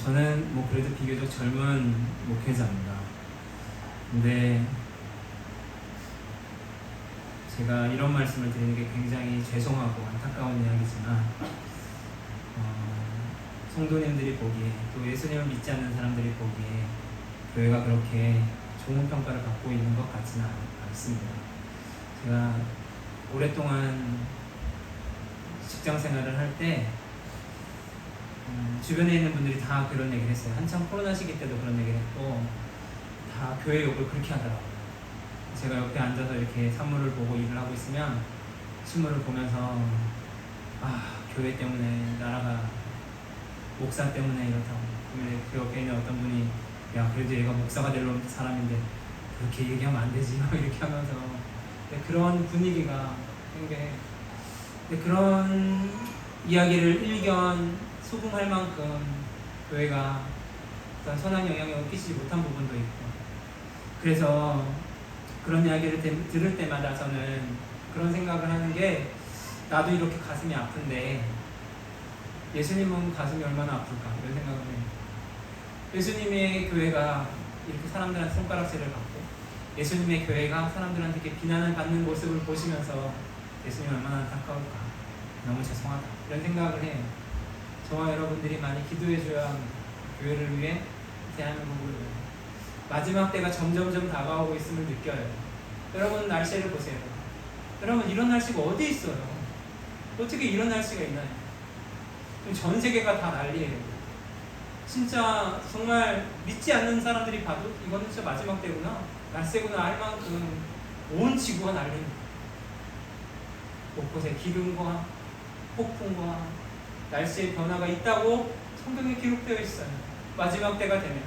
저는 뭐 그래도 비교적 젊은 목회자입니다. 근데 제가 이런 말씀을 드리는 게 굉장히 죄송하고 안타까운 이야기지만 성도님들이 보기에 또 예수님을 믿지 않는 사람들이 보기에 교회가 그렇게 좋은 평가를 받고 있는 것 같지는 않습니다. 제가 오랫동안 직장 생활을 할 때 주변에 있는 분들이 다 그런 얘기를 했어요. 한참 코로나 시기 때도 그런 얘기를 했고 다 교회 욕을 그렇게 하더라고요. 제가 옆에 앉아서 이렇게 산물을 보고 일을 하고 있으면 신문을 보면서 교회 때문에 나라가 목사 때문에 이렇다고. 근데 그 옆에 있는 어떤 분이 야 그래도 얘가 목사가 될 사람인데 그렇게 얘기하면 안 되지 이렇게 하면서 그런 분위기가 굉장히 그런 이야기를 일견 수긍할 만큼 교회가 어떤 선한 영향을 끼치지 못한 부분도 있고 그래서 그런 이야기를 들을 때마다 저는 그런 생각을 하는 게 나도 이렇게 가슴이 아픈데 예수님은 가슴이 얼마나 아플까 이런 생각을 해요. 예수님의 교회가 이렇게 사람들한테 손가락질을 받고 예수님의 교회가 사람들한테 이렇게 비난을 받는 모습을 보시면서 예수님 얼마나 안타까울까 너무 죄송하다 이런 생각을 해요. 저와 여러분들이 많이 기도해 줘야 합니다. 교회를 위해 대한민국을 위해 마지막 때가 점점점 다가오고 있음을 느껴요. 여러분 날씨를 보세요. 여러분 이런 날씨가 어디 있어요? 어떻게 이런 날씨가 있나요? 전 세계가 다 난리예요. 진짜 정말 믿지 않는 사람들이 봐도 이거는 진짜 마지막 때구나 날새구나 할 만큼 온 지구가 난립니다. 곳곳에 기근과 폭풍과 날씨의 변화가 있다고 성경에 기록되어 있어요. 마지막 때가 되면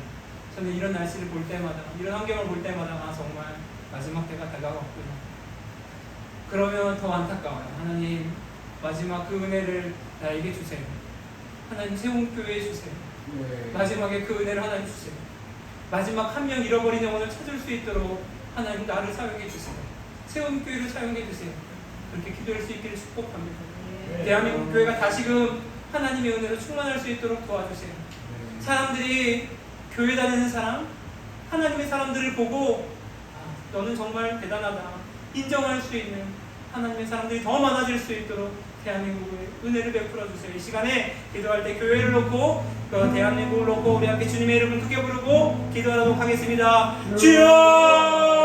저는 이런 날씨를 볼 때마다 이런 환경을 볼 때마다 정말 마지막 때가 다가왔구나. 그러면 더 안타까워요. 하나님 마지막 그 은혜를 나에게 주세요. 하나님 세움교회 주세요. 마지막에 그 은혜를 하나님 주세요. 마지막 한 명 잃어버린 영혼을 찾을 수 있도록 하나님 나를 사용해 주세요. 세움교회를 사용해 주세요. 그렇게 기도할 수 있기를 축복합니다. 대한민국 교회가 다시금 하나님의 은혜로 충만할 수 있도록 도와주세요. 사람들이 교회 다니는 사람, 하나님의 사람들을 보고 너는 정말 대단하다 인정할 수 있는 하나님의 사람들이 더 많아질 수 있도록 대한민국에 은혜를 베풀어 주세요. 이 시간에 기도할 때 교회를 놓고 대한민국을 놓고 우리 함께 주님의 이름을 크게 부르고 기도하도록 하겠습니다. 주여!